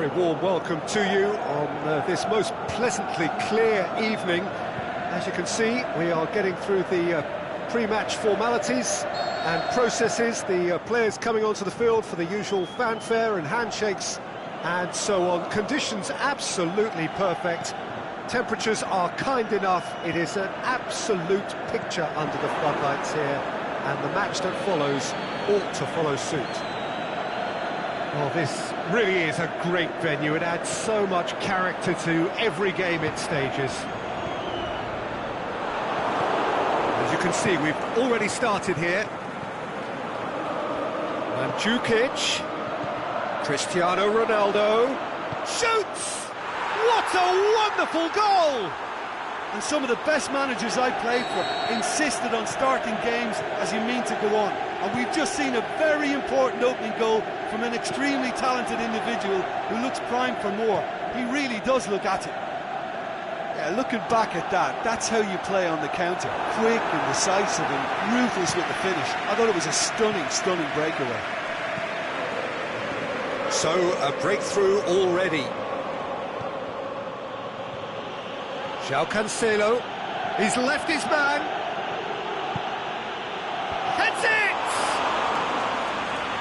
very warm welcome to you on this most pleasantly clear evening. As you can see, we are getting through the pre-match formalities and processes, the players coming onto the field for the usual fanfare and handshakes and so on. Conditions absolutely perfect. Temperatures are kind enough. It is an absolute picture under the floodlights here, and the match that follows ought to follow suit. Well, this really is a great venue. It adds so much character to every game it stages. As you can see, we've already started here. Mandzukic, Cristiano Ronaldo, shoots! What a wonderful goal! And some of the best managers I played for insisted on starting games as you mean to go on. And we've just seen a very important opening goal from an extremely talented individual who looks primed for more. He really does look at it. Yeah, looking back at that, that's how you play on the counter. Quick and decisive and ruthless with the finish. I thought it was a stunning, stunning breakaway. So, a breakthrough already. João Cancelo, he's left his man. Heads it!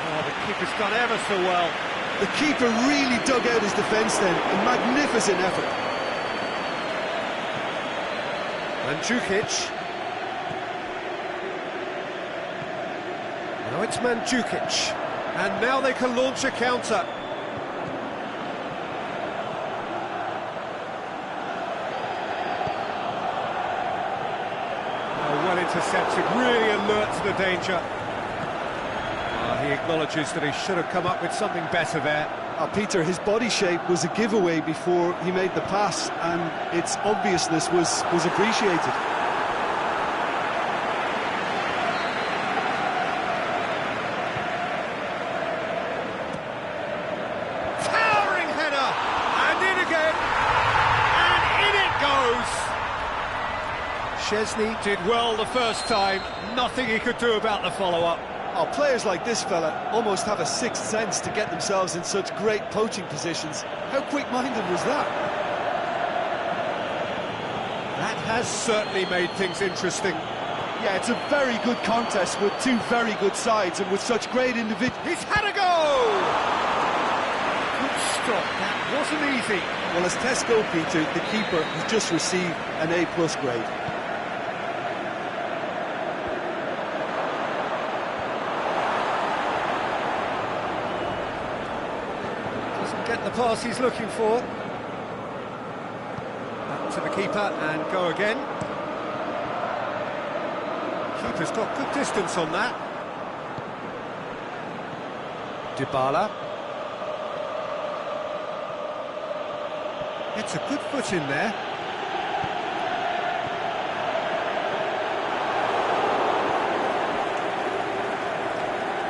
Oh, the keeper's done ever so well. The keeper really dug out his defence then. A magnificent effort. Mandzukic. Now it's Mandzukic. And now they can launch a counter. Well intercepted, really alert to the danger. He acknowledges that he should have come up with something better there. Peter, his body shape was a giveaway before he made the pass, and its obviousness was appreciated. Towering header, and in again, and in it goes. Szczesny did well the first time, nothing he could do about the follow-up. Oh, players like this fella almost have a sixth sense to get themselves in such great poaching positions. How quick-minded was that? That has certainly made things interesting. Yeah, it's a very good contest with two very good sides and with such great individuals. He's had a go! Good stop, that wasn't easy. Well, as test goal, Peter, the keeper has just received an A+ grade. Get the pass he's looking for. Back to the keeper and go again. Keeper's got good distance on that. Dybala. It's a good foot in there.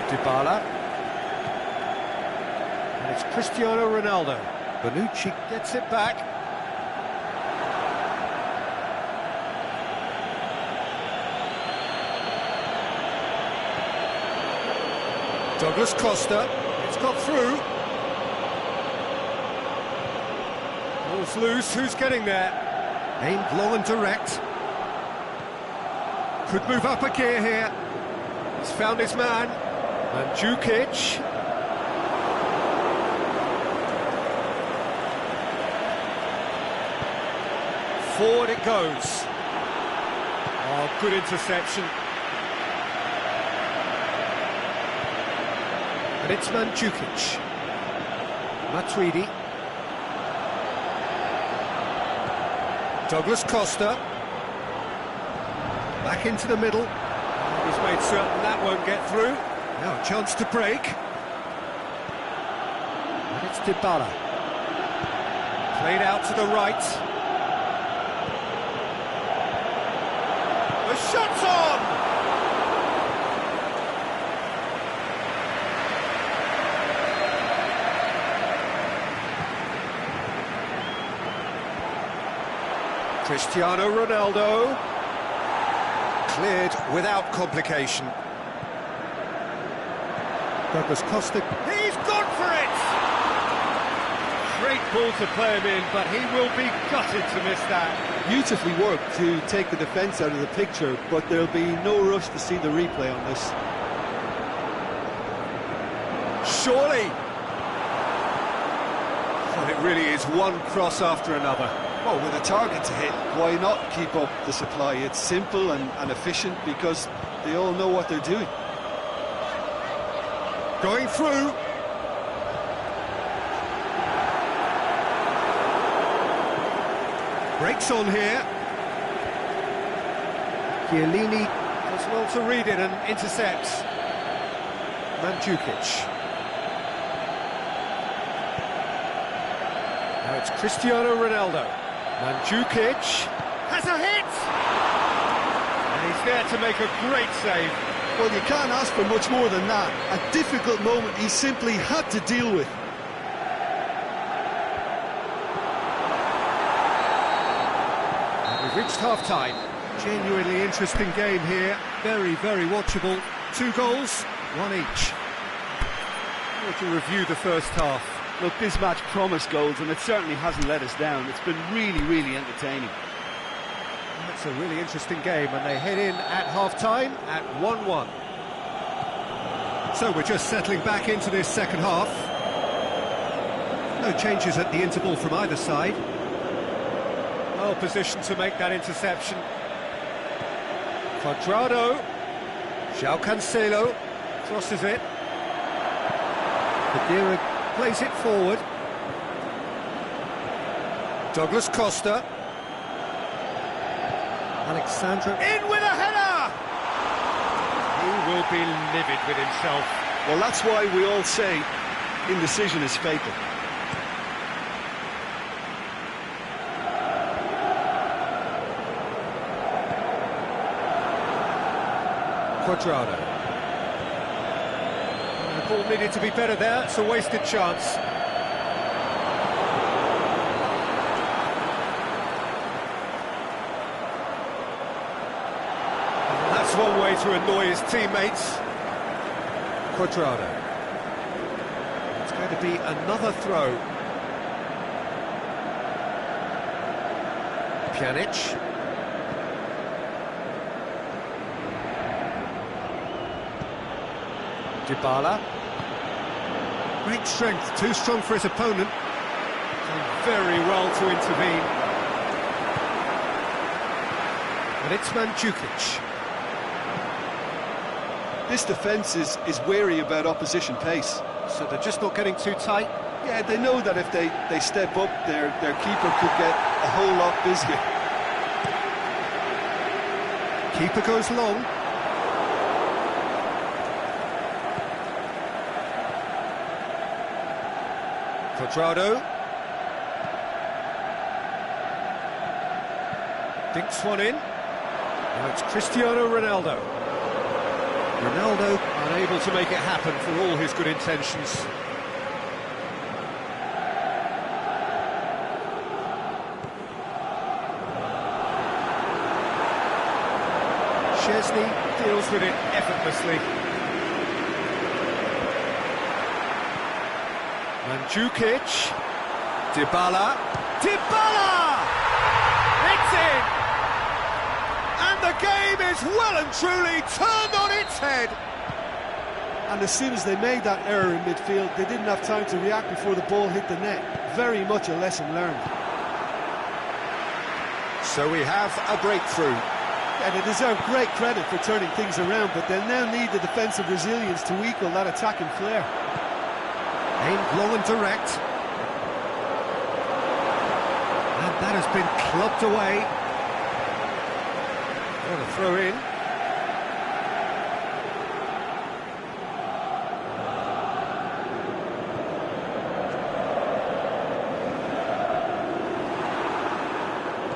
Dybala. And it's Cristiano Ronaldo. Bonucci gets it back. Douglas Costa, it's got through. Ball's loose, who's getting there? Aimed long and direct. Could move up a gear here. He's found his man. Mandzukic. Forward it goes. Oh, good interception. And it's Mandzukic. Matuidi. Douglas Costa. Back into the middle. He's made certain that won't get through. Now a chance to break. And it's Dybala. Played out to the right. The shot's on! Cristiano Ronaldo. Cleared without complication. Douglas Costa. He's gone for it! Great ball to play him in, but he will be gutted to miss that. Beautifully worked to take the defence out of the picture, but there'll be no rush to see the replay on this. Surely! Well, it really is one cross after another. Well, with a target to hit, why not keep up the supply? It's simple and efficient because they all know what they're doing. Going through. Breaks on here. Chiellini does well to read it and intercepts. Mandzukic. Now it's Cristiano Ronaldo. Mandzukic has a hit! And he's there to make a great save. Well, you can't ask for much more than that. A difficult moment he simply had to deal with. We've reached half-time. Genuinely interesting game here. Very, very watchable. 2 goals, 1 each. How to review the first half? Look, this match promised goals, and it certainly hasn't let us down. It's been really, really entertaining. It's a really interesting game, and they head in at half-time at 1-1. So we're just settling back into this second half. No changes at the interval from either side. Well positioned to make that interception. Cuadrado. João Cancelo crosses it. Khedira plays it forward. Douglas Costa. Alexandra in with a header! He will be livid with himself. Well, that's why we all say indecision is fatal. Cuadrado. The ball needed to be better there, it's a wasted chance. And that's one way to annoy his teammates. Cuadrado. It's going to be another throw. Pjanic. Dybala. Great strength, too strong for his opponent. Done very well to intervene. And it's Mandzukic. This defence is wary about opposition pace. So they're just not getting too tight? Yeah, they know that if they step up, their keeper could get a whole lot busier. Keeper goes long. Cuadrado. Dinks one in. Now it's Cristiano Ronaldo. Ronaldo unable to make it happen for all his good intentions. Szczesny deals with it effortlessly. Mandzukic, Dybala, it's in! And the game is well and truly turned on its head. And as soon as they made that error in midfield, they didn't have time to react before the ball hit the net. Very much a lesson learned. So we have a breakthrough. And they deserve great credit for turning things around, but they'll now need the defensive resilience to equal that attacking flair. Aimed long and direct. And that has been clubbed away. What a throw in.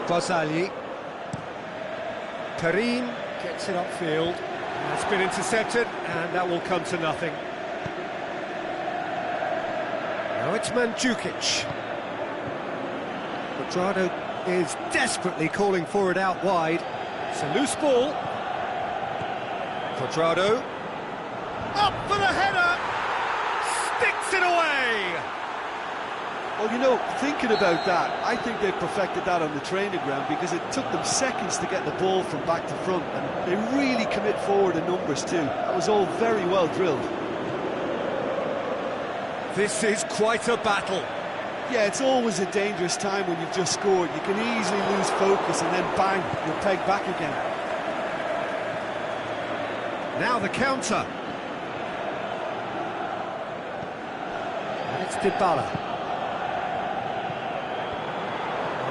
Barzagli. Karim gets it upfield. It's been intercepted, and that will come to nothing. Now it's Mandzukic. Cuadrado is desperately calling for it out wide. It's a loose ball. Cuadrado. Up for the header! Sticks it away! Well, you know, thinking about that, I think they perfected that on the training ground because it took them seconds to get the ball from back to front, and they really commit forward in numbers too. That was all very well drilled. This is quite a battle. Yeah, it's always a dangerous time when you've just scored. You can easily lose focus and then bang, you're pegged back again. Now the counter. And it's Dybala.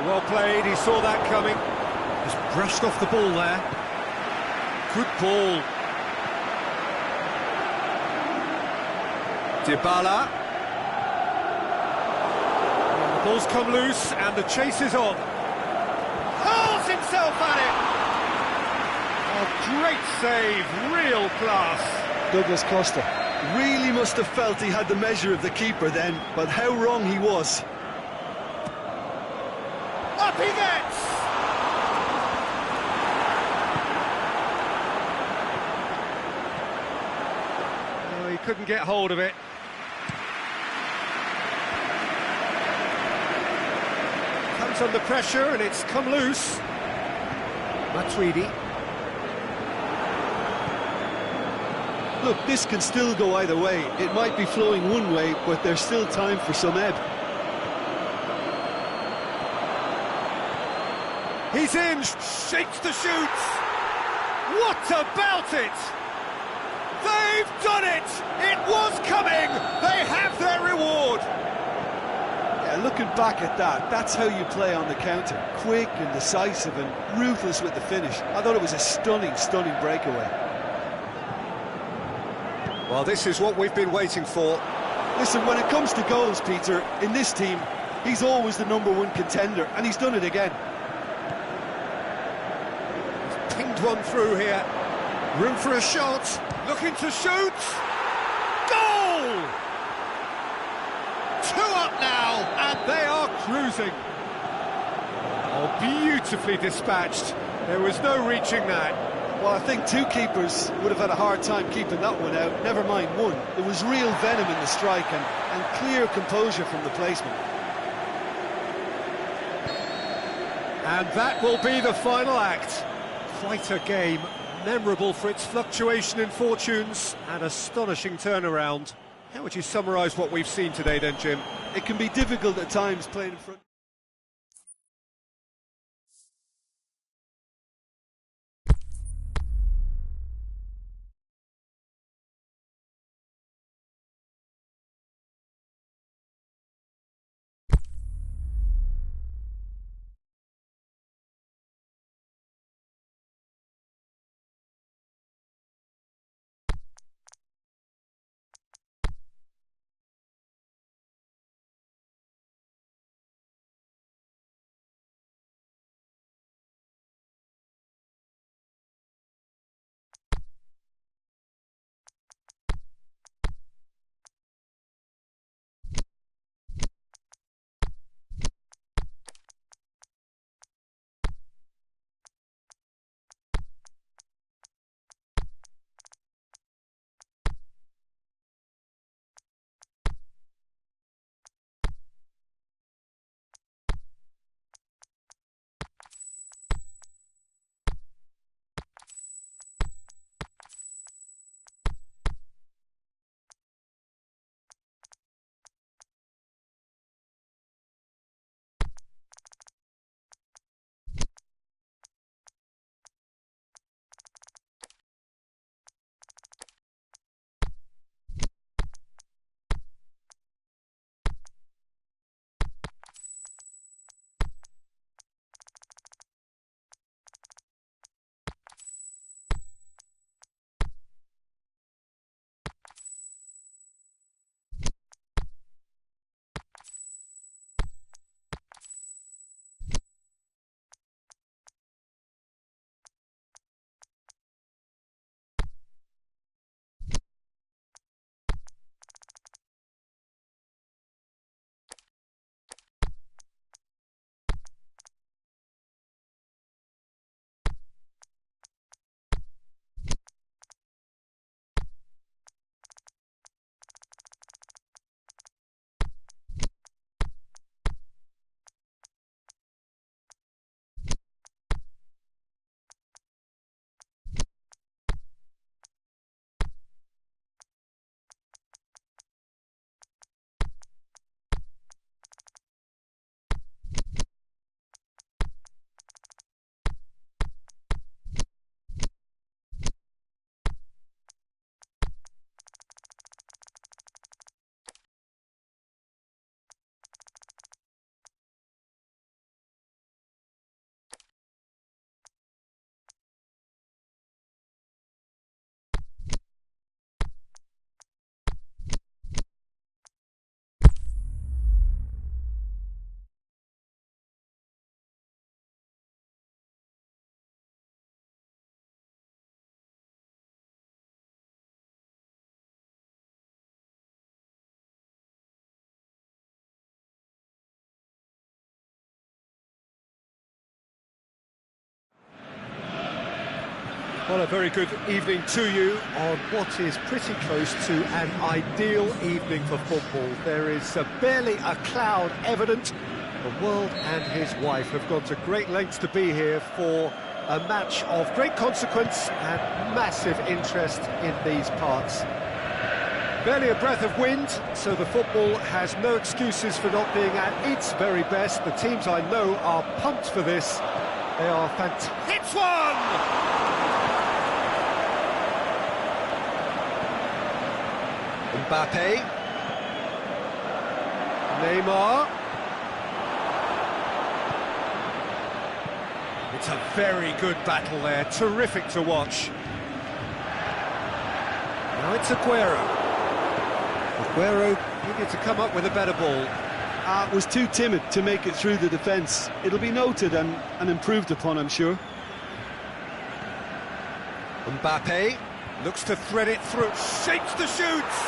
Well played, he saw that coming. Just brushed off the ball there. Good ball. Dybala. And the ball's come loose and the chase is on. Hurls himself at it. A great save, real class. Douglas Costa really must have felt he had the measure of the keeper then, but how wrong he was. Up he gets! Oh, he couldn't get hold of it. Comes under pressure and it's come loose. Matuidi. Look, this can still go either way. It might be flowing one way, but there's still time for some ebb. He's in, shakes the shoots. What about it? They've done it! It was coming! They have their reward! Yeah, looking back at that, that's how you play on the counter. Quick and decisive and ruthless with the finish. I thought it was a stunning, stunning breakaway. Well, this is what we've been waiting for. Listen, when it comes to goals, Peter, in this team, he's always the #1 contender, and he's done it again. Pinged one through here. Room for a shot. Looking to shoot. Goal! 2 up now, and they are cruising. Oh, beautifully dispatched. There was no reaching that. Well, I think 2 keepers would have had a hard time keeping that one out, never mind 1. There was real venom in the strike and clear composure from the placement. And that will be the final act. Quite a game, memorable for its fluctuation in fortunes and astonishing turnaround. How would you summarise what we've seen today then, Jim? It can be difficult at times playing in front. Well, a very good evening to you on what is pretty close to an ideal evening for football. There is barely a cloud evident. The world and his wife have gone to great lengths to be here for a match of great consequence and massive interest in these parts. Barely a breath of wind, so the football has no excuses for not being at its very best. The teams I know are pumped for this. They are fantastic. Hits one! Mbappe, Neymar. It's a very good battle there, terrific to watch. Now it's Aguero. Aguero needed to come up with a better ball. Was too timid to make it through the defence. It'll be noted and improved upon, I'm sure. Mbappe looks to thread it through, shapes the shoots.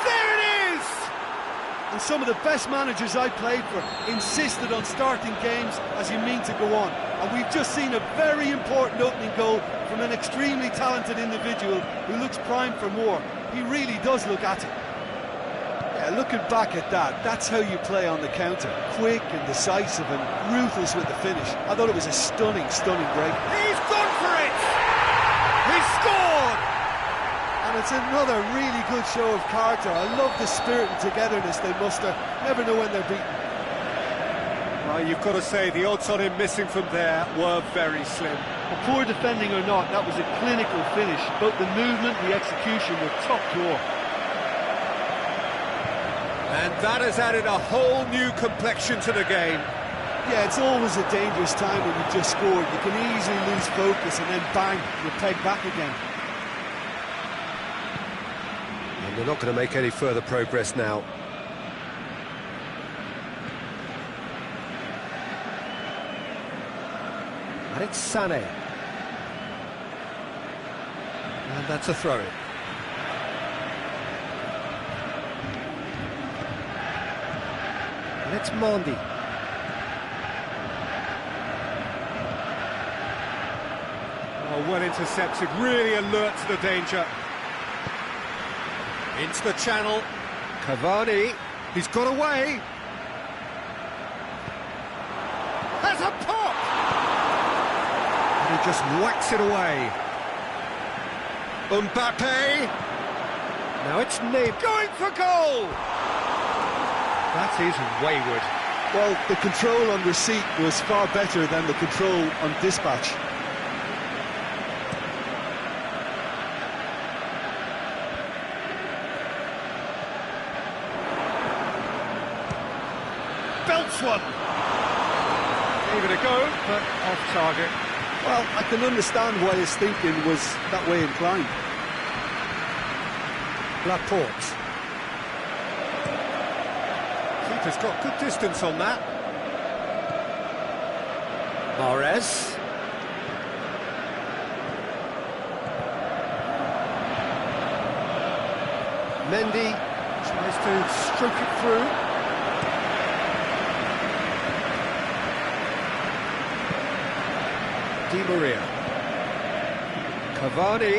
There it is! And some of the best managers I played for insisted on starting games as you mean to go on. And we've just seen a very important opening goal from an extremely talented individual who looks primed for more. He really does look at it. Yeah, looking back at that, that's how you play on the counter. Quick and decisive and ruthless with the finish. I thought it was a stunning break. He's gone for it! He scored! And it's another really good show of character. I love the spirit and togetherness they muster. Never know when they're beaten. Well, you've got to say, the odds on him missing from there were very slim. Well, poor defending or not, that was a clinical finish. Both the movement and the execution were top drawer. And that has added a whole new complexion to the game. Yeah, it's always a dangerous time when you've just scored. You can easily lose focus and then bang, you're pegged back again. And they're not going to make any further progress now. And it's Sané. And that's a throw-in. And it's Mendy. Oh, well intercepted, really alert to the danger. Into the channel. Cavani, he's got away. Has a pop! And he just whacks it away. Mbappe. Now it's Neymar going for goal! That is wayward. Well, the control on receipt was far better than the control on dispatch. Belts one. Gave it a go, but off target. Well, I can understand why his thinking was that way inclined. Laporte. Keeper's got good distance on that. Mahrez. Mendy tries to stroke it through. Di Maria. Cavani.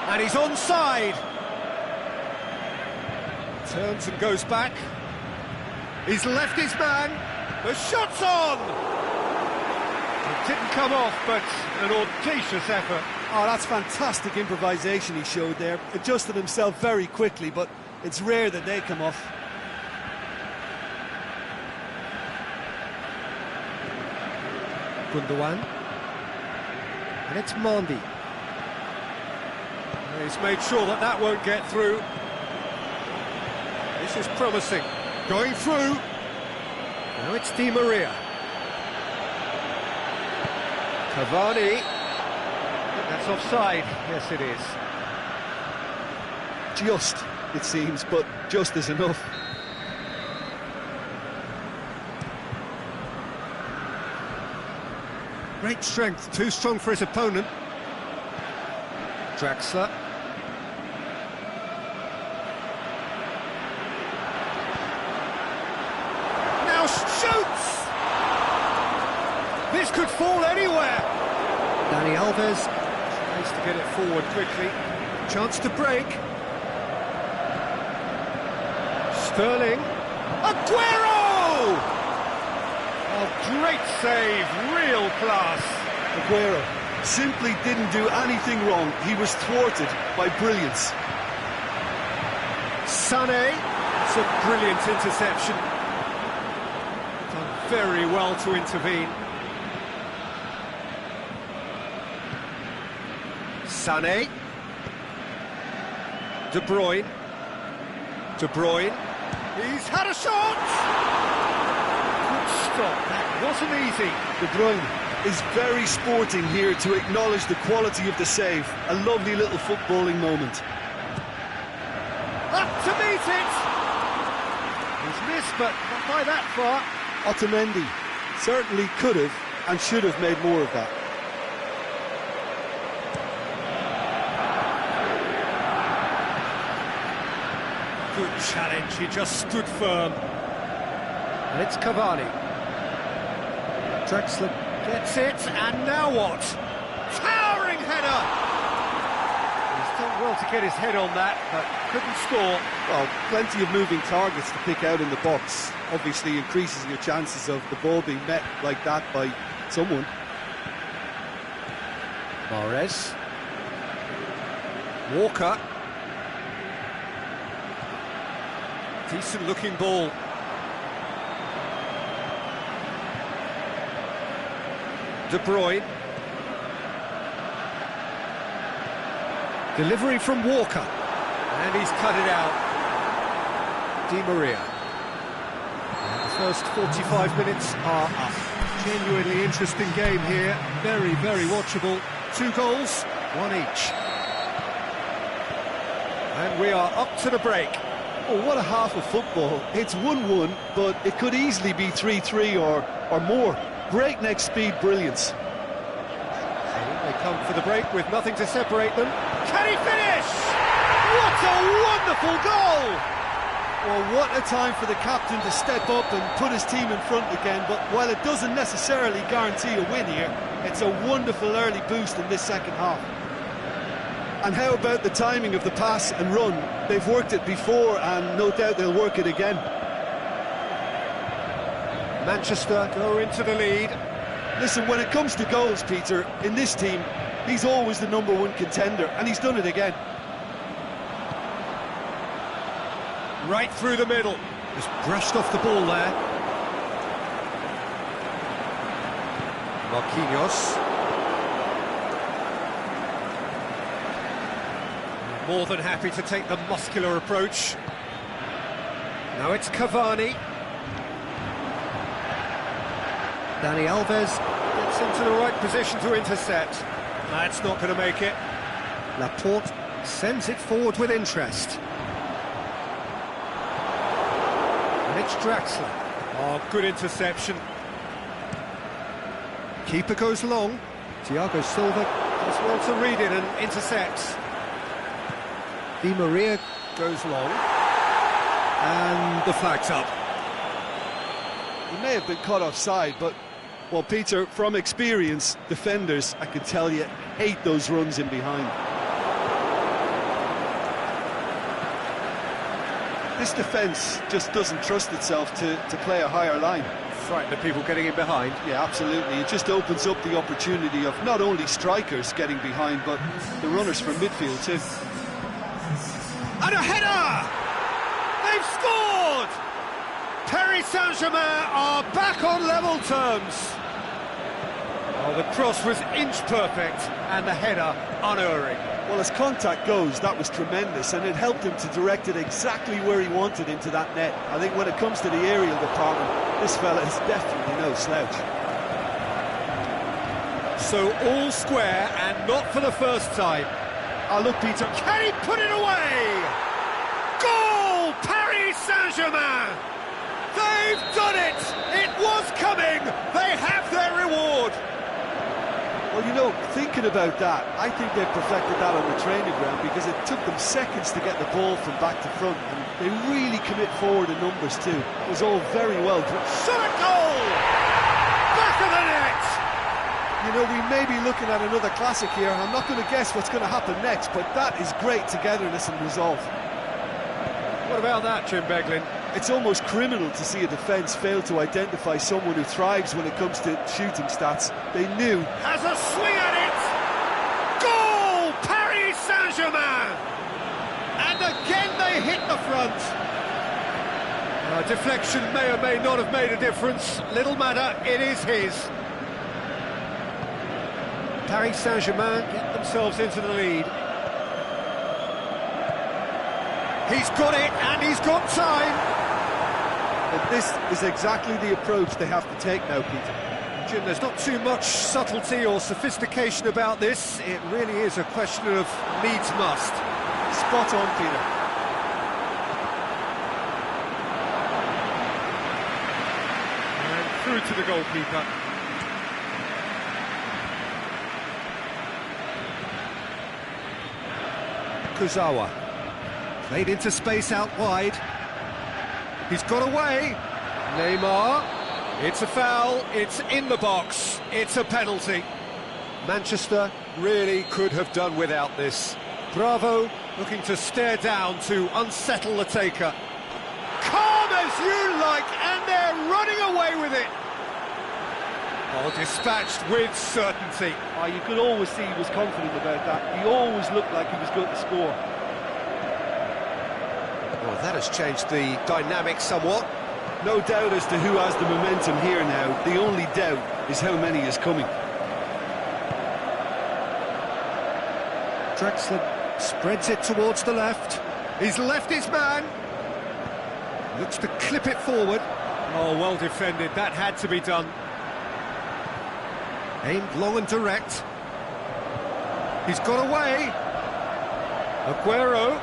And he's onside. Turns and goes back. He's left his man. The shot's on! It didn't come off, but an audacious effort. Oh, that's fantastic improvisation he showed there. Adjusted himself very quickly, but it's rare that they come off. Gundogan. And it's Mendy. He's made sure that that won't get through. This is promising. Going through. Now it's Di Maria. Cavani. That's offside. Yes, it is. Just, it seems, but just is enough. Great strength, too strong for his opponent. Draxler. Now shoots! This could fall anywhere. Dani Alves Needs to get it forward quickly. Chance to break. Sterling. Aguero! Oh, great save, real class. Aguero simply didn't do anything wrong. He was thwarted by brilliance. Sané. It's a brilliant interception. Done very well to intervene. Sané. De Bruyne. De Bruyne. He's had a shot! Good stop, that wasn't easy. De Bruyne is very sporting here to acknowledge the quality of the save. A lovely little footballing moment. Up to meet it! He's missed, but not by that far. Otamendi certainly could have and should have made more of that. Good challenge, he just stood firm. And it's Cavani. Drexler gets it, and now what? Towering header! He's done well to get his head on that, but couldn't score. Well, plenty of moving targets to pick out in the box. Obviously increases your chances of the ball being met like that by someone. Mahrez. Walker. Decent looking ball. De Bruyne. Delivery from Walker. And he's cut it out. Di Maria. And the first 45 minutes are up. Genuinely interesting game here. Very, very watchable. 2 goals, 1 each. And we are up to the break. Oh, what a half of football. It's 1-1, but it could easily be 3-3 or more. Breakneck speed brilliance. They come for the break with nothing to separate them. Can he finish? What a wonderful goal! Well, what a time for the captain to step up and put his team in front again, but while it doesn't necessarily guarantee a win here, it's a wonderful early boost in this second half. And how about the timing of the pass and run? They've worked it before and no doubt they'll work it again. Manchester go into the lead. Listen, when it comes to goals, Peter, in this team, he's always the #1 contender, and he's done it again. Right through the middle. Just brushed off the ball there. Marquinhos. More than happy to take the muscular approach. Now it's Cavani. Dani Alves gets into the right position to intercept. That's not going to make it. Laporte sends it forward with interest. And it's Draxler. Oh, good interception. Keeper goes long. Thiago Silva does well to read it and intercepts. Di Maria goes long. And the flag's up. He may have been caught offside, but, well, Peter, from experience, defenders, I can tell you, hate those runs in behind. This defence just doesn't trust itself to play a higher line. Frightened of people getting in behind. Yeah, absolutely. It just opens up the opportunity of not only strikers getting behind, but the runners from midfield too. And a header! They've scored! Paris Saint-Germain are back on level terms. Oh, the cross was inch perfect and the header unerring. Well, as contact goes, that was tremendous, and it helped him to direct it exactly where he wanted into that net. I think when it comes to the aerial department, this fella is definitely no slouch. So all square, and not for the first time. Oh, look, Peter, can he put it away? Goal! Paris Saint-Germain! They've done it! It was coming! They have their reward! Well, you know, thinking about that, I think they perfected that on the training ground because it took them seconds to get the ball from back to front, and they really commit forward in numbers too. It was all very well done. Shot a goal! Back of the net! You You know, we may be looking at another classic here. I'm not going to guess what's going to happen next, but that is great togetherness and resolve. What about that, Jim Beglin? It's almost criminal to see a defence fail to identify someone who thrives when it comes to shooting stats. They knew. Has a swing at it! Goal! Paris Saint-Germain! And again they hit the front. Deflection may or may not have made a difference. Little matter, it is his. Paris Saint-Germain get themselves into the lead. He's got it, and he's got time. And this is exactly the approach they have to take now, Peter. Jim, there's not too much subtlety or sophistication about this. It really is a question of needs must. Spot on, Peter. And through to the goalkeeper. Kuzawa. Played into space out wide. He's got away. Neymar. It's a foul. It's in the box. It's a penalty. Manchester really could have done without this. Bravo, looking to stare down to unsettle the taker. Calm as you like, and they're running away with it. Oh, dispatched with certainty. Oh, you could always see he was confident about that. He always looked like he was going to score. Well, that has changed the dynamic somewhat. No doubt as to who has the momentum here now. The only doubt is how many is coming. Drexler spreads it towards the left. He's left his man. Looks to clip it forward. Oh, well defended. That had to be done. Aimed long and direct. He's got away. Aguero.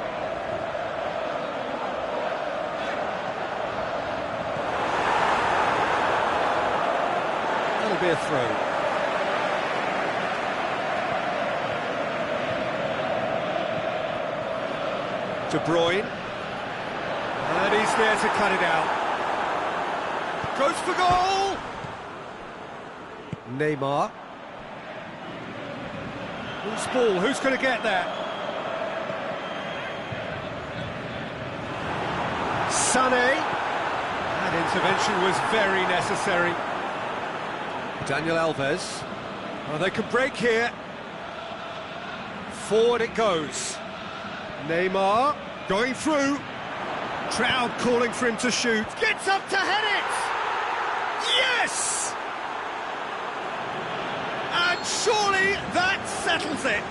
That'll be a throw. De Bruyne. And he's there to cut it out. Goes for goal! Neymar. Loose ball, who's going to get there? Sané. That intervention was very necessary. Daniel Alves. Oh, they can break here. Forward it goes. Neymar going through. Crowd calling for him to shoot. Gets up to head it! Yes! And surely that settles it.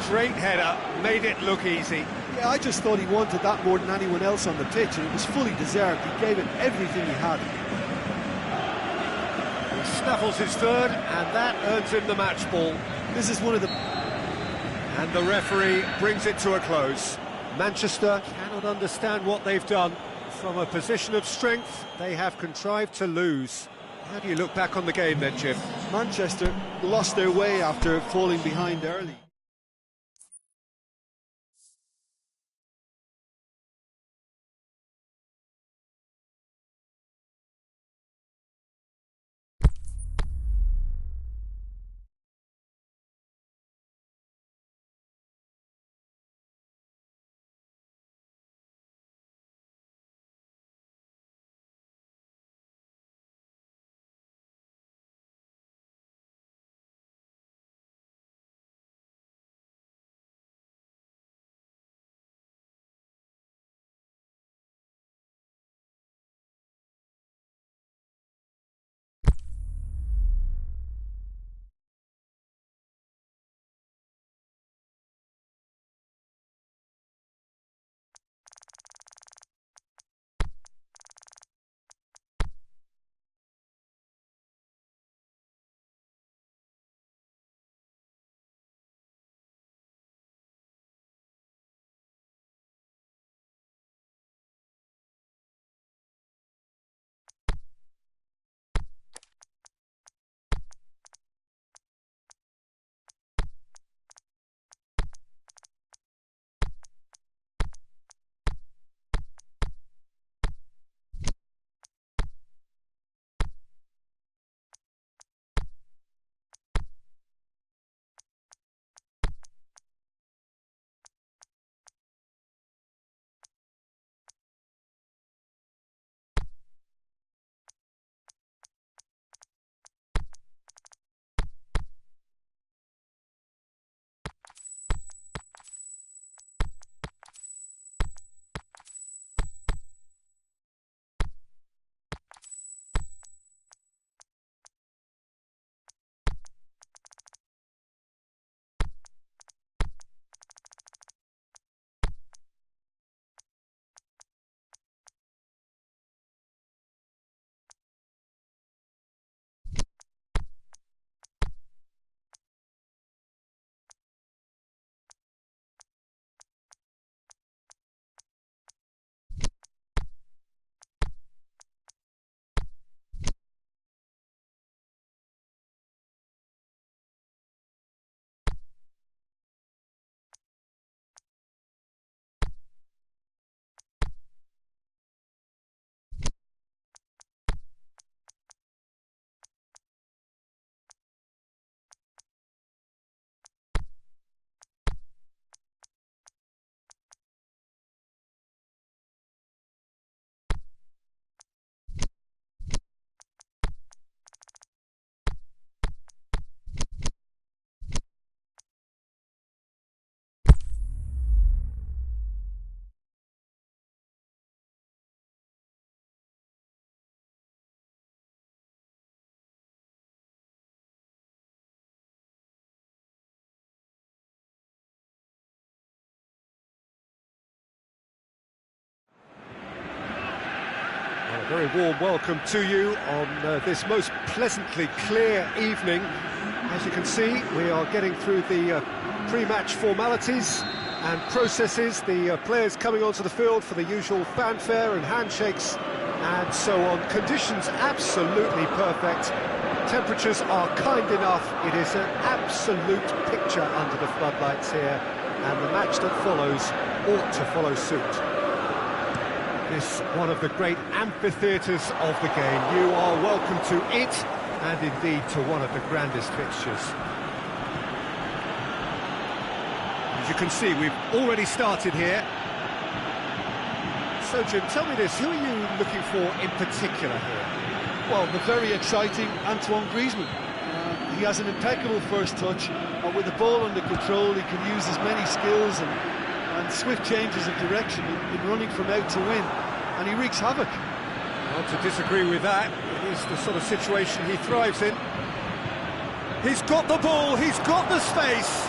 Great header, made it look easy. Yeah, I just thought he wanted that more than anyone else on the pitch, and it was fully deserved. He gave it everything he had. He snaffles his third, and that earns him the match ball. This is one of the... And the referee brings it to a close. Manchester cannot understand what they've done. From a position of strength, they have contrived to lose. How do you look back on the game then, Jim? Manchester lost their way after falling behind early. A very warm welcome to you on this most pleasantly clear evening. As you can see, we are getting through the pre-match formalities and processes, the players coming onto the field for the usual fanfare and handshakes and so on. Conditions absolutely perfect. Temperatures are kind enough. It is an absolute picture under the floodlights here, and the match that follows ought to follow suit. This one of the great amphitheatres of the game. You are welcome to it, and indeed to one of the grandest fixtures. As you can see, we've already started here. So, Jim, tell me this, who are you looking for in particular here? Well, the very exciting Antoine Griezmann. He has an impeccable first touch, and with the ball under control, he can use his many skills and swift changes of direction in running from out to win, and he wreaks havoc. Not to disagree with that. It is the sort of situation he thrives in. He's got the ball, he's got the space.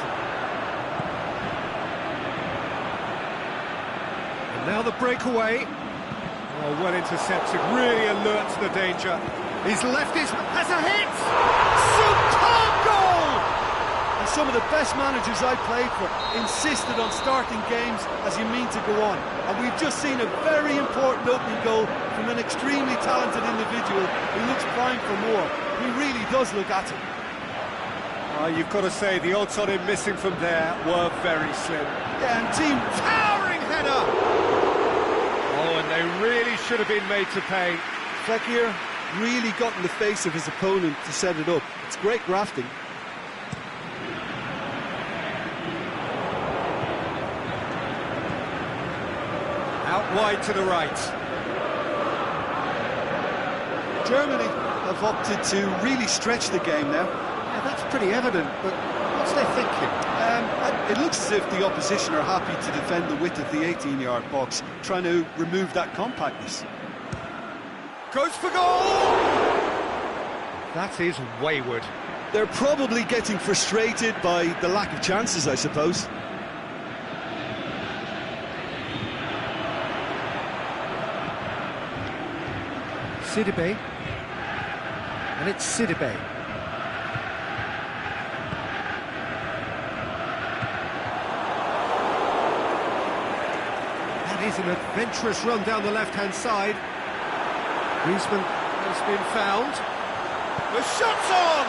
And now the breakaway. Oh, well intercepted, really alert to the danger. He's left has a hit! Superb goal! And some of the best managers I played for insisted on starting games as you mean to go on. And we've just seen a very important opening goal from an extremely talented individual who looks primed for more. He really does look at it. You've got to say, the odds on him missing from there were very slim. Yeah, and team towering header! Oh, and they really should have been made to pay. Fekir really got in the face of his opponent to set it up. It's great grafting. Out wide to the right. Germany have opted to really stretch the game now. Yeah, that's pretty evident, but what's their thinking? It looks as if the opposition are happy to defend the width of the 18-yard box, trying to remove that compactness. Goes for goal! That is wayward. They're probably getting frustrated by the lack of chances, I suppose. Sidibe. And it's Sidibe. That is an adventurous run down the left-hand side. Griezmann has been found. The shot's on!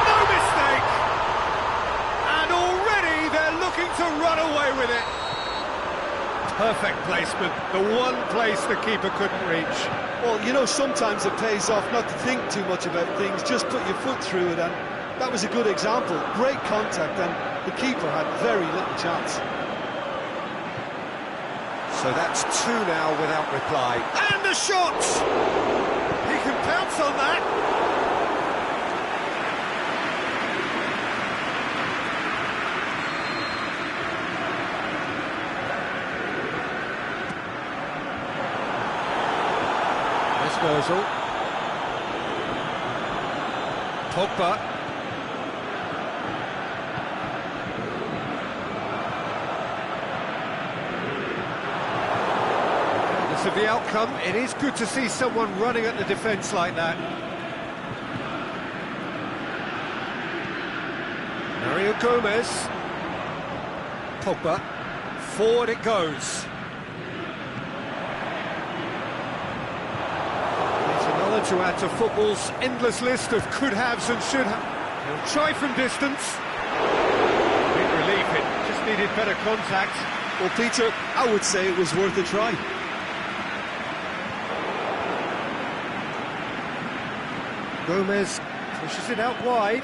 No mistake! And already they're looking to run away with it. Perfect placement, the one place the keeper couldn't reach. Well, you know, sometimes it pays off not to think too much about things, just put your foot through it, and that was a good example. Great contact, and the keeper had very little chance. So that's two now without reply. And the shot! He can pounce on that. There's Virgil. Pogba. Of the outcome, it is good to see someone running at the defence like that. Mario Gomez. Pogba. Forward it goes. It's another to add to football's endless list of could-haves and should-haves. He'll try from distance. Big relief, it just needed better contact. Well, Peter, I would say it was worth a try. Gomez pushes it out wide.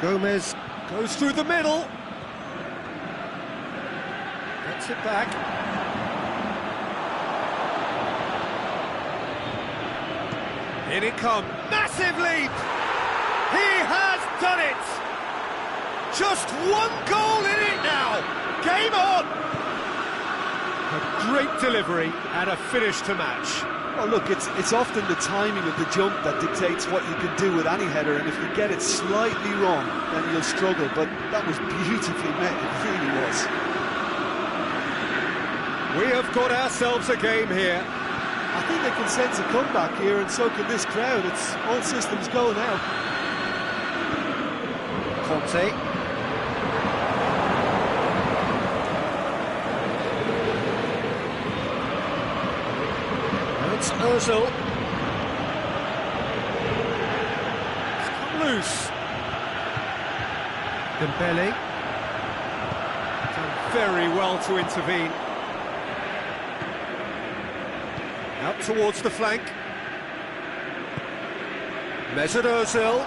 Gomez goes through the middle. Gets it back. In it comes. Massive leap! He has done it! Just one goal in it now! Game on! A great delivery and a finish to match. Oh, look, it's often the timing of the jump that dictates what you can do with any header, and if you get it slightly wrong, then you'll struggle, but that was beautifully met, it really was. We have got ourselves a game here. I think they can sense a comeback here, and so can this crowd. It's all systems go now. Conte. Now it's Ozil. It's come loose. Dembele. Done very well to intervene. Out towards the flank. Mesut Ozil.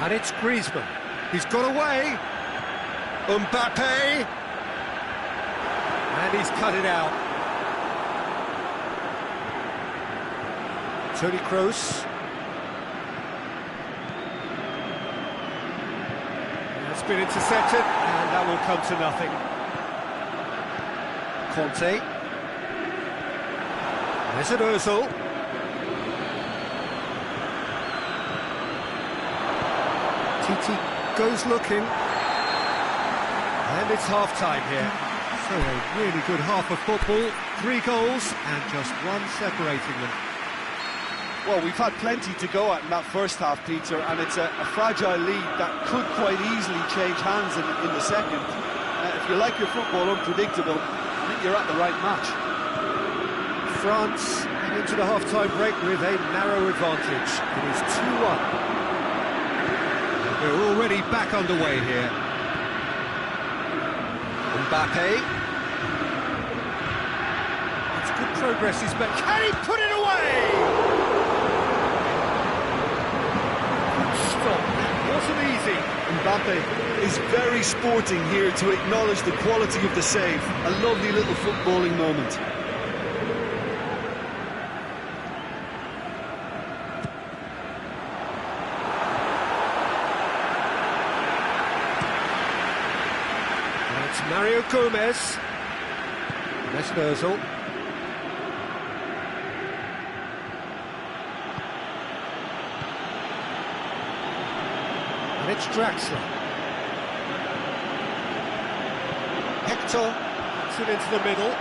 And it's Griezmann. He's got away. Mbappe. And he's cut it out. Toni Kroos. It's been intercepted, and that will come to nothing. Conte. Mesut Ozil. Titi goes looking. And it's half-time here. So a really good half of football. 3 goals, and just one separating them. Well, we've had plenty to go at in that first half, Peter, and it's a fragile lead that could quite easily change hands in the second. If you like your football unpredictable, I think you're at the right match. France into the half-time break with a narrow advantage. It is 2-1. We're already back underway here. Mbappe. It's good progress he's made. Can he put it away? Stop. That wasn't easy. Mbappe is very sporting here to acknowledge the quality of the save. A lovely little footballing moment. It's Mario Gomez. Mesut Ozil. And it's Draxler. Hector puts it into the middle.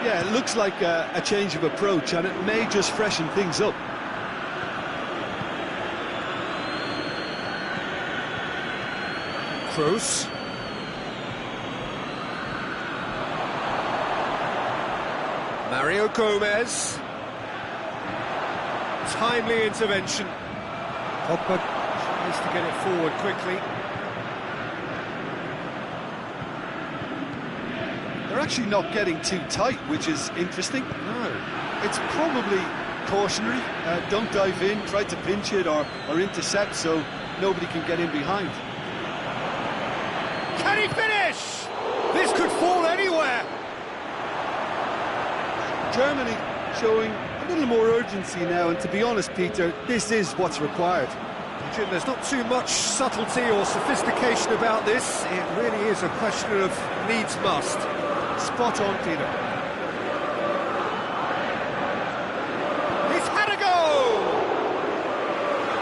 Yeah, it looks like a change of approach, and it may just freshen things up. Kroos. Mario Gomez. Timely intervention. Pogba tries to get it forward quickly. They're actually not getting too tight, which is interesting. No. It's probably cautionary. Don't dive in, try to pinch it or intercept so nobody can get in behind. Can he finish? This could fall anywhere. Germany showing a little more urgency now, and to be honest, Peter, this is what's required. Jim, there's not too much subtlety or sophistication about this. It really is a question of needs must. Spot on, Peter. He's had a go!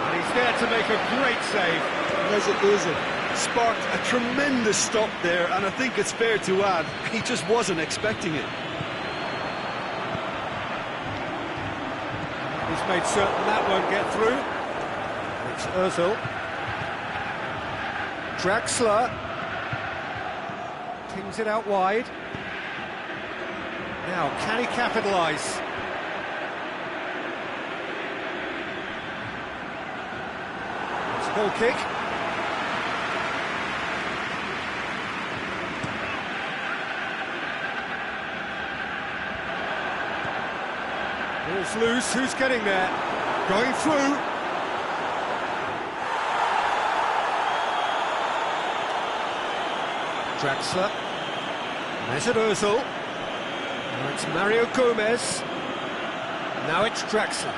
And he's there to make a great save. Mesut Ozil sparked a tremendous stop there, and I think it's fair to add, he just wasn't expecting it. He's made certain that won't get through. It's Ozil. Draxler. Pings it out wide. Now, can he capitalise? It's a goal kick. Ball's loose, who's getting there? Going through. Draxler. Mesut Ozil. Now it's Mario Gomez. Now it's Draxler.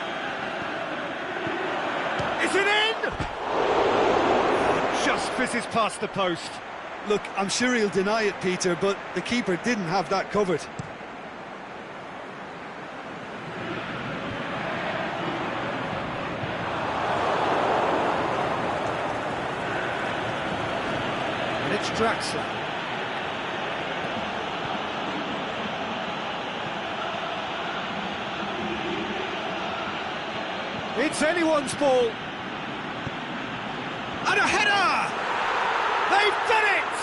Is it in? Just fizzes past the post. Look, I'm sure he'll deny it, Peter, but the keeper didn't have that covered. Draxler. It's anyone's ball. And a header! They've done it!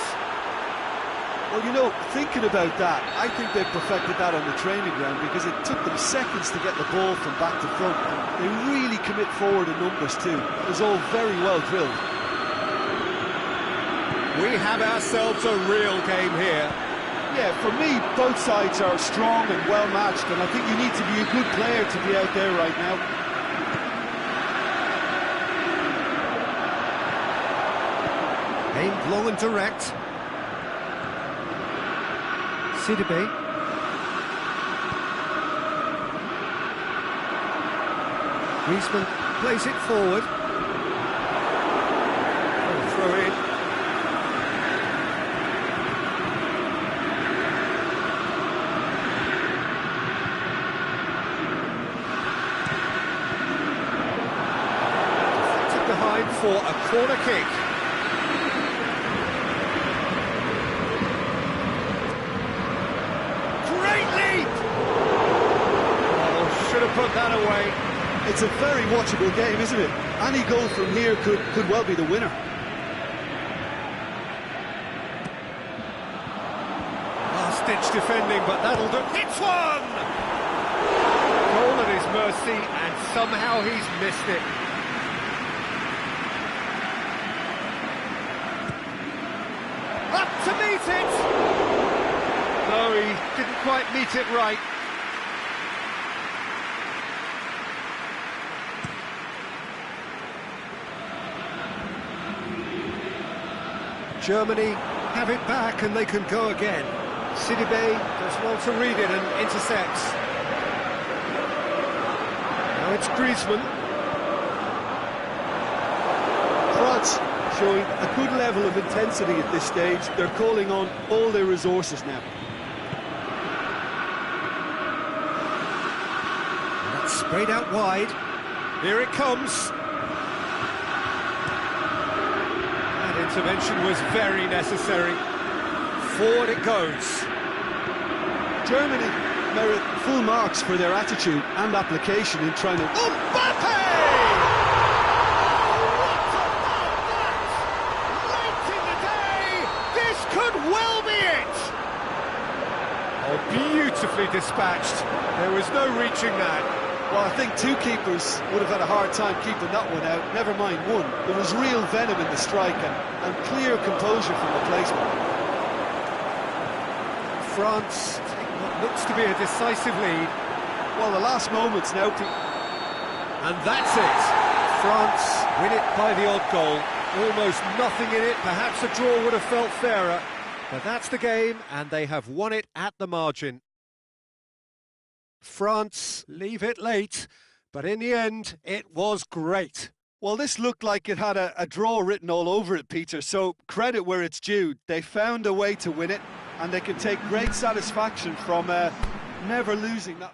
Well, you know, thinking about that, I think they perfected that on the training ground because it took them seconds to get the ball from back to front. And they really commit forward in numbers too. It was all very well drilled. We have ourselves a real game here. Yeah, for me, both sides are strong and well matched, and I think you need to be a good player to be out there right now. Aimed long and direct. Sidibe. Griezmann plays it forward. Throw in. Deflected behind for a corner kick. Put that away. It's a very watchable game, isn't it? Any goal from here could well be the winner. Last-ditch defending, but that'll do. Hits one! Goal at his mercy, and somehow he's missed it. Up to meet it! No, he didn't quite meet it right. Germany have it back and they can go again. Sidibe does well to read it and intercepts. Now it's Griezmann. France showing a good level of intensity at this stage. They're calling on all their resources now. And that's sprayed out wide. Here it comes. Intervention was very necessary. Forward it goes. Germany merit full marks for their attitude and application in trying to... Mbappe! What about that? Late in the day, this could well be it! Oh, beautifully dispatched. There was no reaching that. Well, I think two keepers would have had a hard time keeping that one out, never mind one. There was real venom in the strike and clear composure from the placement. France take what looks to be a decisive lead. Well, the last moments now... And that's it. France win it by the odd goal. Almost nothing in it. Perhaps a draw would have felt fairer. But that's the game, and they have won it at the margin. France leave it late, but in the end, it was great. Well, this looked like it had a draw written all over it, Peter, so credit where it's due. They found a way to win it, and they can take great satisfaction from never losing that.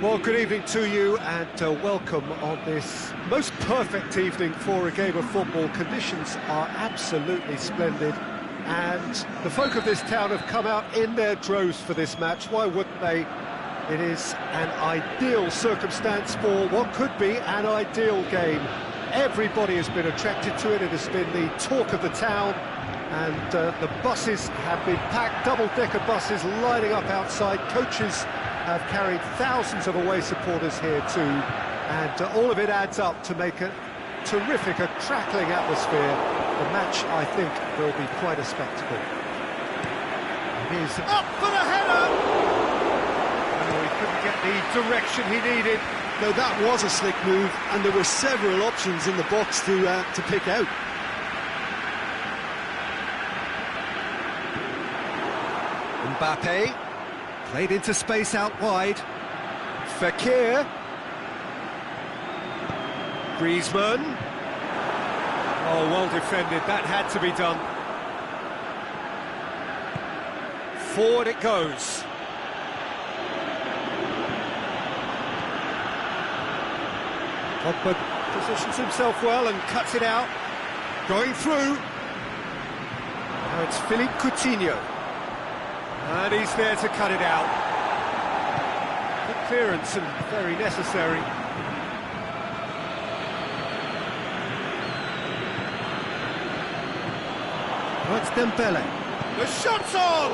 Well, good evening to you and welcome on this most perfect evening for a game of football. Conditions are absolutely splendid and the folk of this town have come out in their droves for this match. Why wouldn't they? It is an ideal circumstance for what could be an ideal game. Everybody has been attracted to it. It has been the talk of the town and the buses have been packed, double-decker buses lining up outside. Coaches have carried thousands of away supporters here too, and all of it adds up to make a terrific, a crackling atmosphere. The match, I think, will be quite a spectacle. It is up for the header! Oh, he couldn't get the direction he needed. No, that was a slick move, and there were several options in the box to pick out. Mbappe. Played into space out wide. Fekir. Griezmann. Oh, well defended. That had to be done. Forward it goes. Pogba positions himself well and cuts it out. Going through. Now it's Philippe Coutinho. And he's there to cut it out. Good clearance and very necessary. Oh, it's Dembele. The shot's on!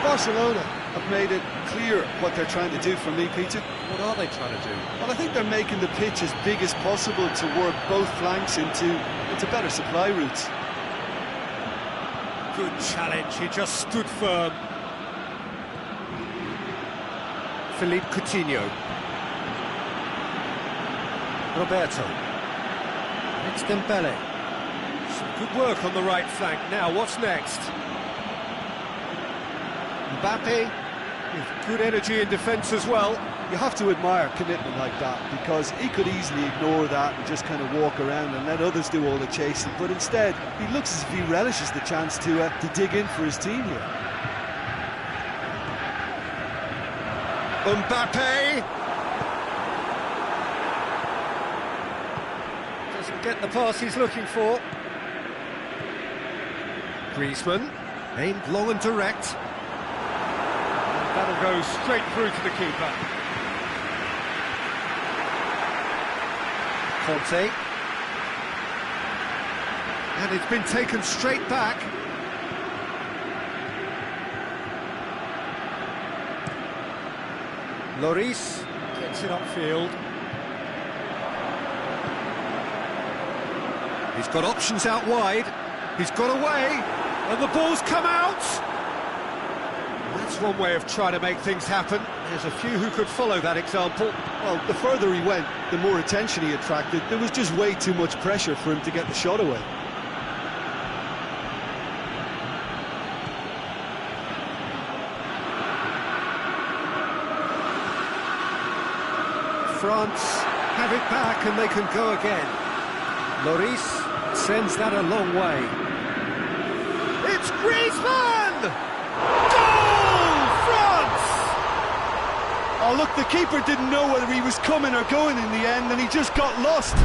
Barcelona have made it clear what they're trying to do for me, Peter. What are they trying to do? Well, I think they're making the pitch as big as possible to work both flanks into better supply routes. Good challenge, he just stood firm. Philippe Coutinho. Roberto. It's Dembele. Some good work on the right flank. Now, what's next? Mbappe, with good energy in defence as well. You have to admire commitment like that, because he could easily ignore that and just kind of walk around and let others do all the chasing, but instead he looks as if he relishes the chance to dig in for his team here. Mbappe doesn't get the pass he's looking for. Griezmann, aimed long and direct. And that'll go straight through to the keeper. Conte. And it's been taken straight back. Lloris gets it upfield. He's got options out wide. He's got away, and the ball's come out. That's one way of trying to make things happen. There's a few who could follow that example. Well, the further he went, the more attention he attracted. There was just way too much pressure for him to get the shot away. France have it back and they can go again. Lloris sends that a long way. It's Griezmann! Goal! France! Oh, look, the keeper didn't know whether he was coming or going in the end, and he just got lost.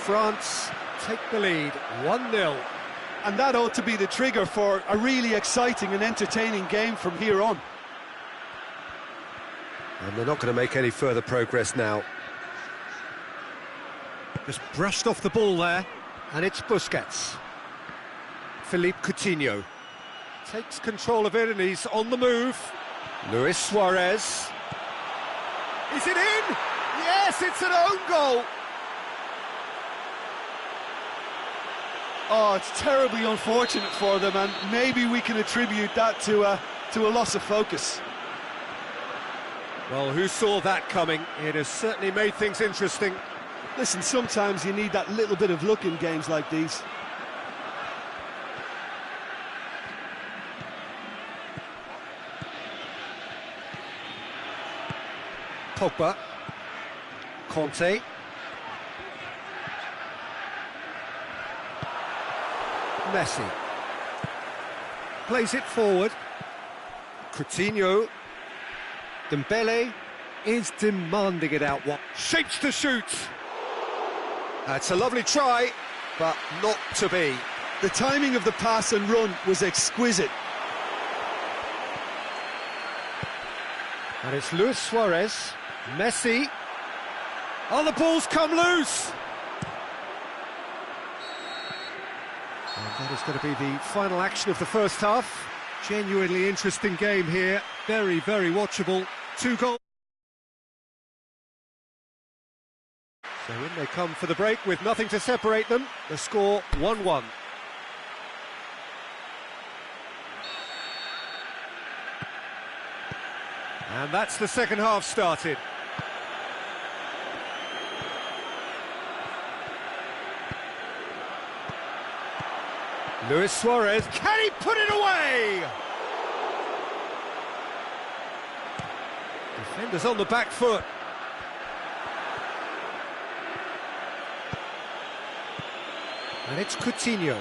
France take the lead, 1-0. And that ought to be the trigger for a really exciting and entertaining game from here on. And they're not going to make any further progress now. Just brushed off the ball there, and it's Busquets. Philippe Coutinho takes control of it and he's on the move. Luis Suarez. Is it in? Yes, it's an own goal. Oh, it's terribly unfortunate for them, and maybe we can attribute that to a loss of focus. Well, who saw that coming? It has certainly made things interesting. Listen, sometimes you need that little bit of luck in games like these. Pogba. Conte. Messi. Plays it forward. Coutinho. Dembele is demanding it out. Shapes to shoot. That's a lovely try, but not to be. The timing of the pass and run was exquisite. And it's Luis Suarez. Messi. Oh, the ball's come loose. And that is going to be the final action of the first half. Genuinely interesting game here. Very, very watchable. 2 goals. So in they come for the break with nothing to separate them. The score 1-1. And that's the second half started. Luis Suarez, can he put it away? Defenders on the back foot. And it's Coutinho.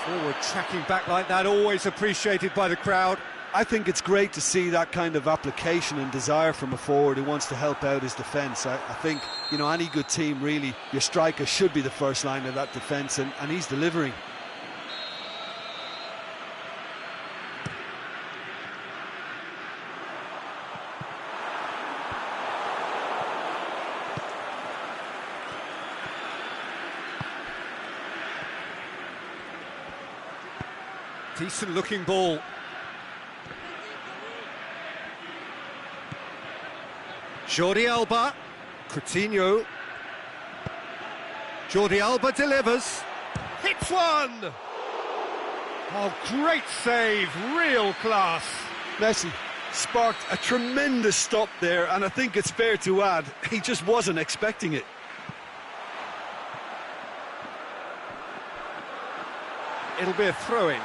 Forward tracking back like that, always appreciated by the crowd. I think it's great to see that kind of application and desire from a forward who wants to help out his defence. I think, you know, any good team, really, your striker should be the first line of that defence, and he's delivering. Decent looking ball. Jordi Alba, Coutinho. Jordi Alba delivers. Hits one! Oh, great save, real class. Messi sparked a tremendous stop there, and I think it's fair to add, he just wasn't expecting it. It'll be a throw-in.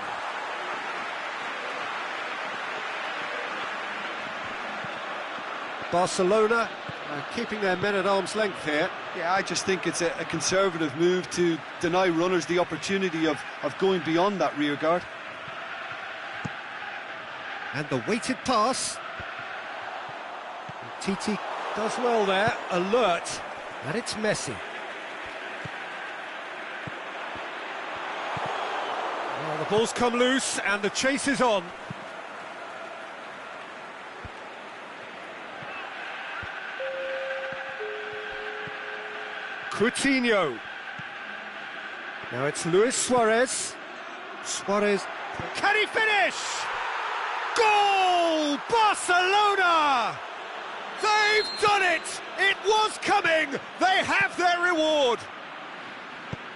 Barcelona keeping their men at arm's length here. Yeah, I just think it's a conservative move to deny runners the opportunity of going beyond that rear guard. And the weighted pass. Titi does well there, alert. And it's Messi. Oh, the ball's come loose and the chase is on. Coutinho. Now it's Luis Suarez. Suarez. Can he finish? Goal! Barcelona! They've done it! It was coming! They have their reward!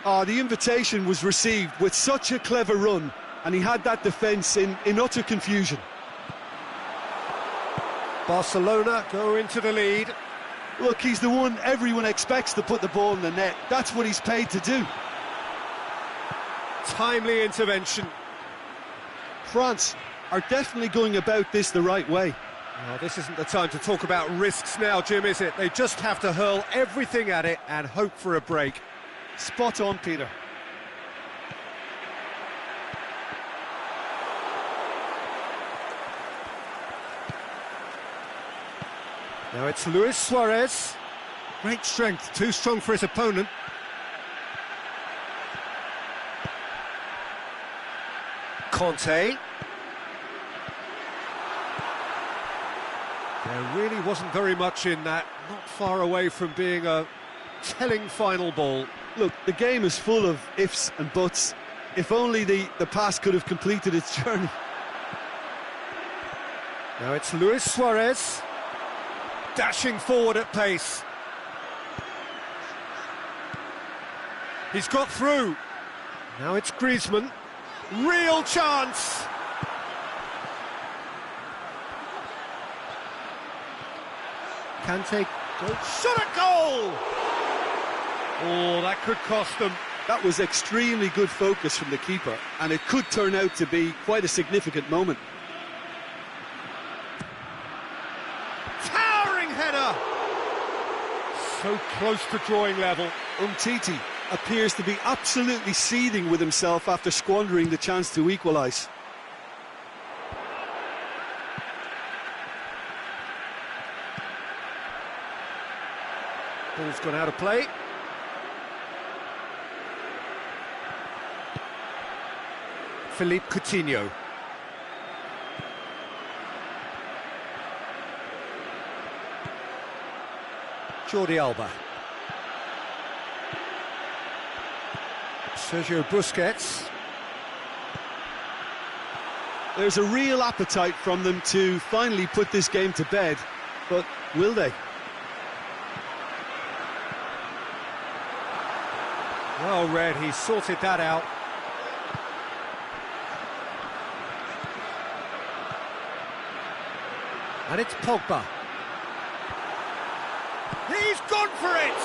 Oh, the invitation was received with such a clever run, and he had that defence in utter confusion. Barcelona go into the lead. Look, he's the one everyone expects to put the ball in the net. That's what he's paid to do. Timely intervention. France are definitely going about this the right way. Oh, this isn't the time to talk about risks now, Jim, is it? They just have to hurl everything at it and hope for a break. Spot on, Peter. Now it's Luis Suarez. Great strength, too strong for his opponent. Conte. There really wasn't very much in that, not far away from being a telling final ball. Look, the game is full of ifs and buts. If only the pass could have completed its journey. Now it's Luis Suarez. Dashing forward at pace. He's got through. Now it's Griezmann. Real chance. Kante Shot at goal! Oh, that could cost them. That was extremely good focus from the keeper, and it could turn out to be quite a significant moment. Towering header! So close to drawing level. Umtiti appears to be absolutely seething with himself after squandering the chance to equalise. Ball's gone out of play. Philippe Coutinho. Jordi Alba. Sergio Busquets. There's a real appetite from them to finally put this game to bed, but will they? Well read, he sorted that out. And it's Pogba. He's gone for it!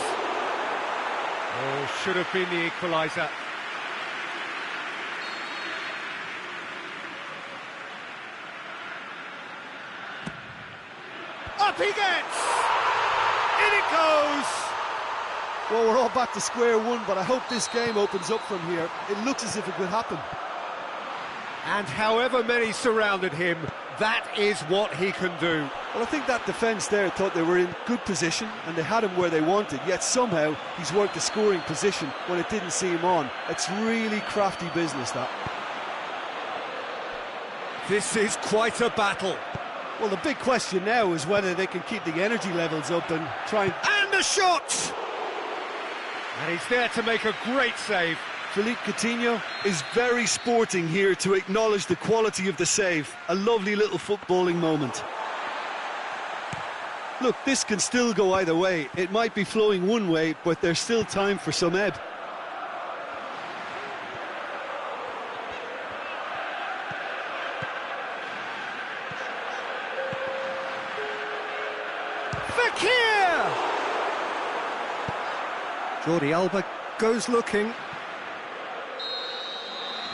Oh, should have been the equaliser. Up he gets! In it goes! Well, we're all back to square one, but I hope this game opens up from here. It looks as if it could happen. And however many surrounded him, that is what he can do. Well, I think that defence there thought they were in good position and they had him where they wanted, yet somehow he's worked a scoring position when it didn't see him on. It's really crafty business, that. This is quite a battle. Well, the big question now is whether they can keep the energy levels up and try and the shot! And he's there to make a great save. Philippe Coutinho is very sporting here to acknowledge the quality of the save. A lovely little footballing moment. Look, this can still go either way. It might be flowing one way, but there's still time for some ebb. Fekir! Jordi Alba goes looking.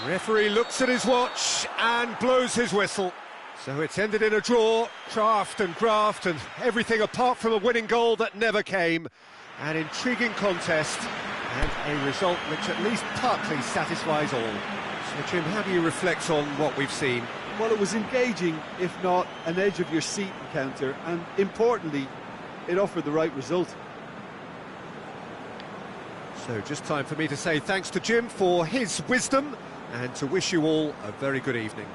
Referee looks at his watch and blows his whistle. So it's ended in a draw, craft and graft and everything apart from a winning goal that never came. An intriguing contest and a result which at least partly satisfies all. So Jim, how do you reflect on what we've seen? Well, it was engaging, if not an edge-of-your-seat encounter, and importantly, it offered the right result. So just time for me to say thanks to Jim for his wisdom and to wish you all a very good evening.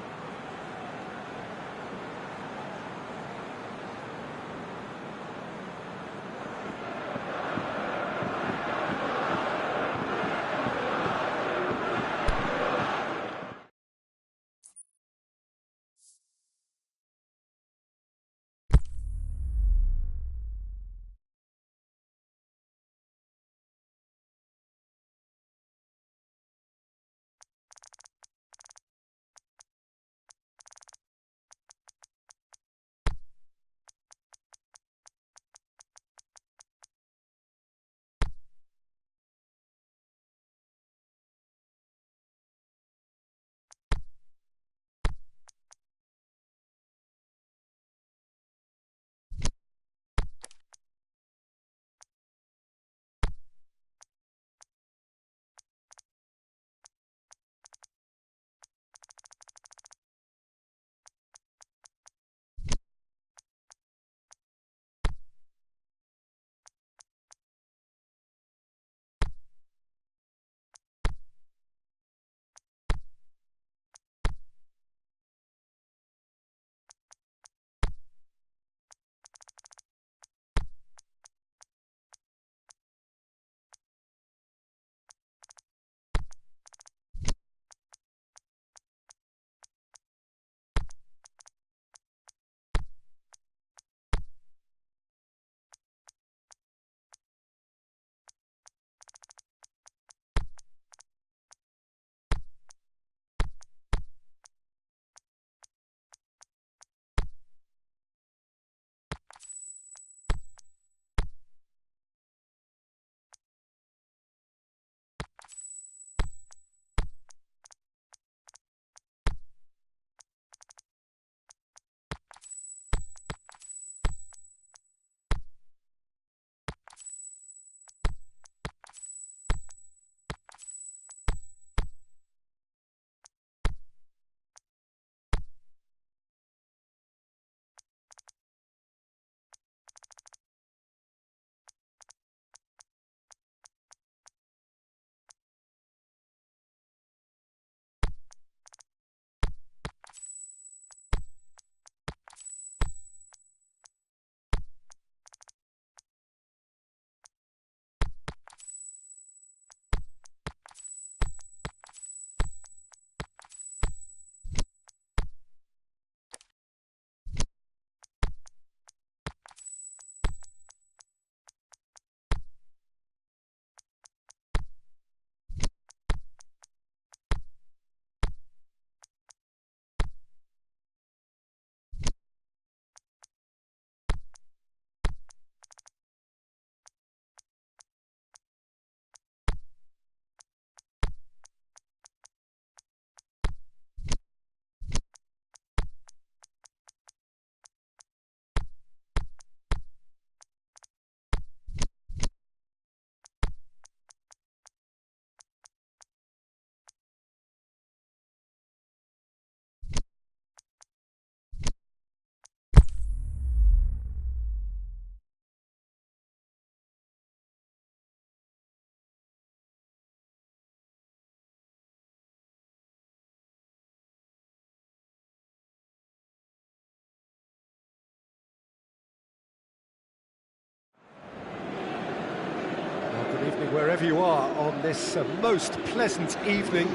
wherever you are on this most pleasant evening.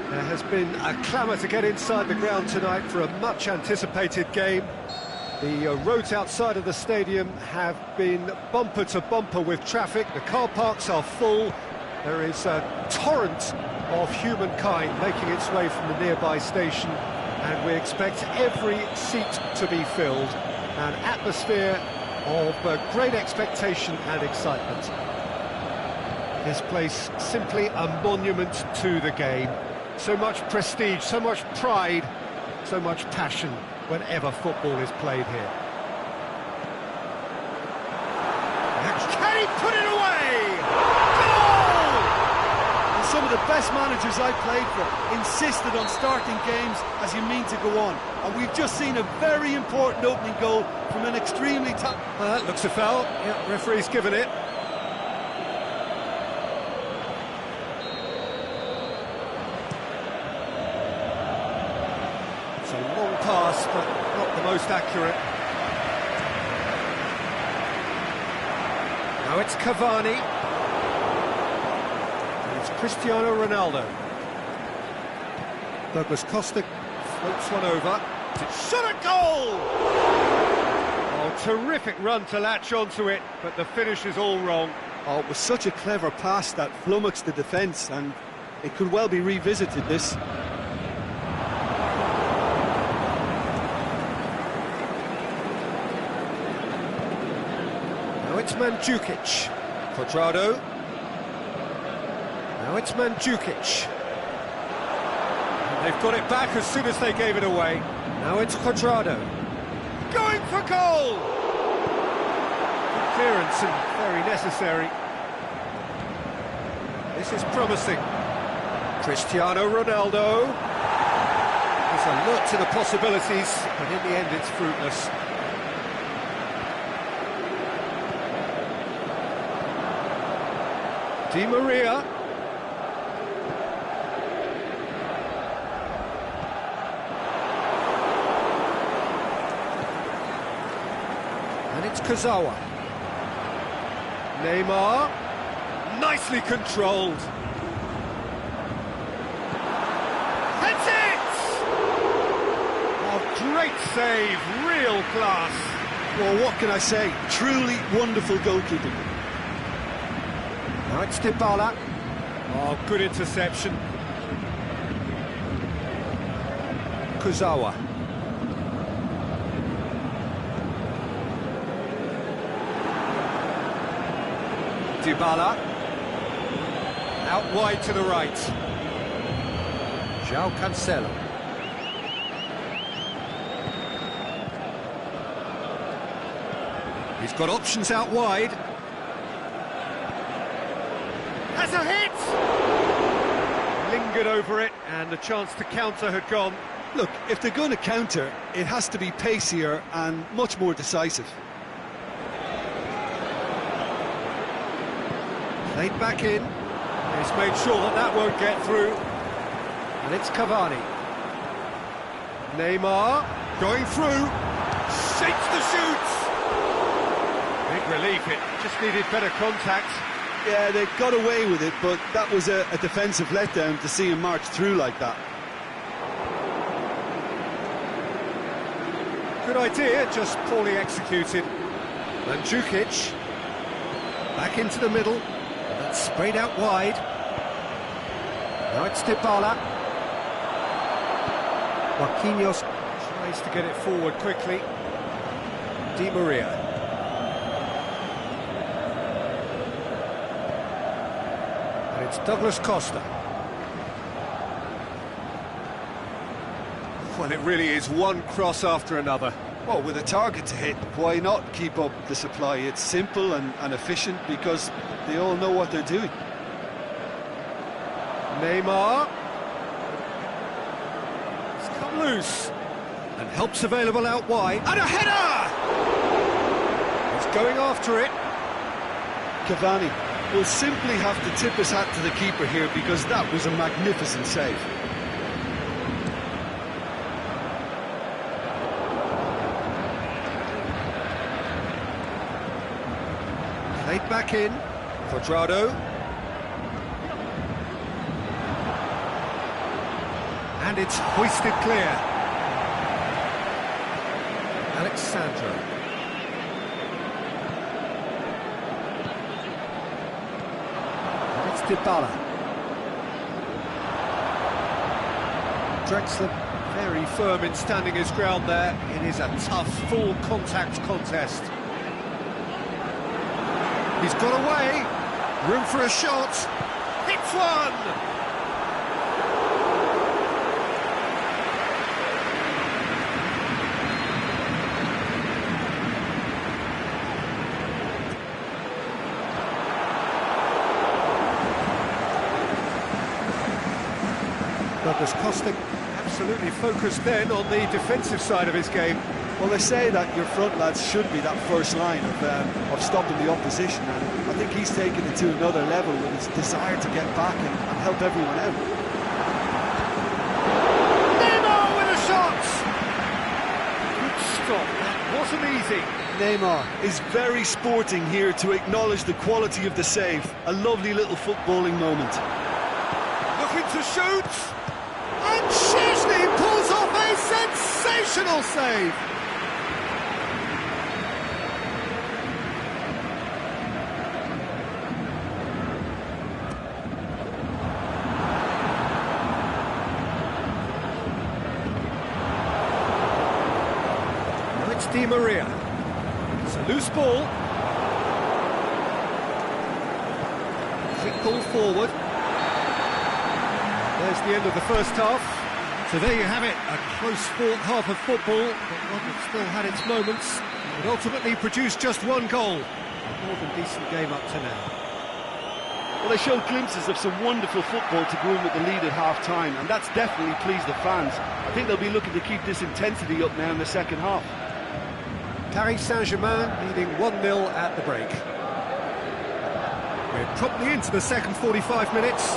There has been a clamour to get inside the ground tonight for a much-anticipated game. The roads outside of the stadium have been bumper to bumper with traffic. The car parks are full. There is a torrent of humankind making its way from the nearby station, and we expect every seat to be filled. An atmosphere of great expectation and excitement. This place simply a monument to the game. So much prestige, so much pride, so much passion whenever football is played here. Can he put it away? Goal! And some of the best managers I played for insisted on starting games as you mean to go on. And we've just seen a very important opening goal from an extremely Well, that looks a foul. Yeah, referee's given it. It's a long pass, but not the most accurate. Now it's Cavani. And it's Cristiano Ronaldo. Douglas Costa floats one over. shot at goal! Oh, terrific run to latch onto it, but the finish is all wrong. Oh, it was such a clever pass that flummoxed the defence, and it could well be revisited, this. Now it's Mandzukic. Cuadrado. Now it's Mandzukic. And they've got it back as soon as they gave it away. Now it's Cuadrado. Going for goal! Good clearance and very necessary. This is promising. Cristiano Ronaldo. There's a lot to the possibilities, but in the end it's fruitless. Di Maria. And it's Kazawa. Neymar. Nicely controlled. That's it! Oh, great save, real class. Well, what can I say? Truly wonderful goalkeeping. Now it's Dybala. Oh, good interception. Kuzawa. Dybala. Out wide to the right. João Cancelo. He's got options out wide. Has a hit! Lingered over it, and the chance to counter had gone. Look, if they're going to counter, it has to be pacier and much more decisive. Played back in. He's made sure that that won't get through. And it's Cavani. Neymar going through. Shakes the shoots. Big relief, it just needed better contact. Yeah, they got away with it, but that was a defensive letdown to see him march through like that. Good idea, just poorly executed. Mandzukic. Back into the middle. That's sprayed out wide. Now it's Dybala. Marquinhos tries to get it forward quickly. Di Maria. And it's Douglas Costa. Well, it really is one cross after another. Well, with a target to hit, why not keep up the supply? It's simple and efficient because they all know what they're doing. Neymar. It's come loose. And help's available out wide. And a header! He's going after it. Cavani will simply have to tip his hat to the keeper here because that was a magnificent save. Played back in. Cuadrado. And it's hoisted clear. Alexandro. And it's Dybala. Drexler very firm in standing his ground there. It is a tough, full contact contest. He's got away. Room for a shot. Hits one! Douglas Costa absolutely focused then on the defensive side of his game. Well, they say that your front lads should be that first line of stopping the opposition, and I think he's taken it to another level with his desire to get back and help everyone out. Neymar with a shot! Good stop, that wasn't easy. Neymar is very sporting here to acknowledge the quality of the save. A lovely little footballing moment. Looking to shoot! And Szczesny pulls off a sensational save! Now it's Di Maria. It's a loose ball. Quick ball forward. There's the end of the first half. So there you have it, a close-fought half of football, but one that still had its moments, but ultimately produced just one goal. A more than decent game up to now. Well, they showed glimpses of some wonderful football to go in with the lead at half-time, and that's definitely pleased the fans. I think they'll be looking to keep this intensity up now in the second half. Paris Saint-Germain leading 1-0 at the break. We're promptly into the second 45 minutes.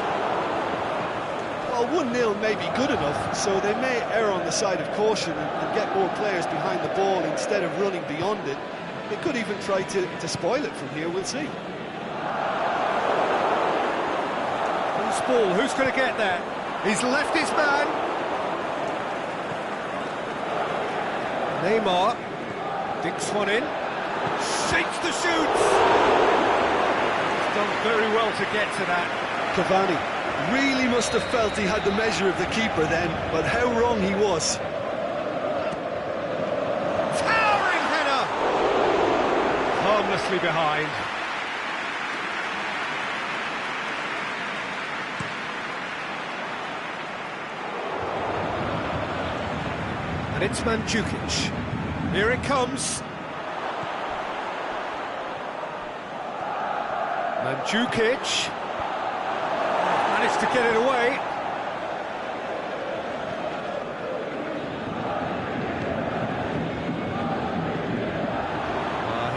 Well, 1-0 may be good enough, so they may err on the side of caution and get more players behind the ball instead of running beyond it. They could even try to spoil it from here, we'll see. Loose ball, who's going to get there? He's left his man. Neymar dinks one in, shakes the shoots. He's done very well to get to that. Cavani really must have felt he had the measure of the keeper then, but how wrong he was. Towering header! Harmlessly behind. And it's Mandzukic. Here it comes. Mandzukic. Managed to get it away.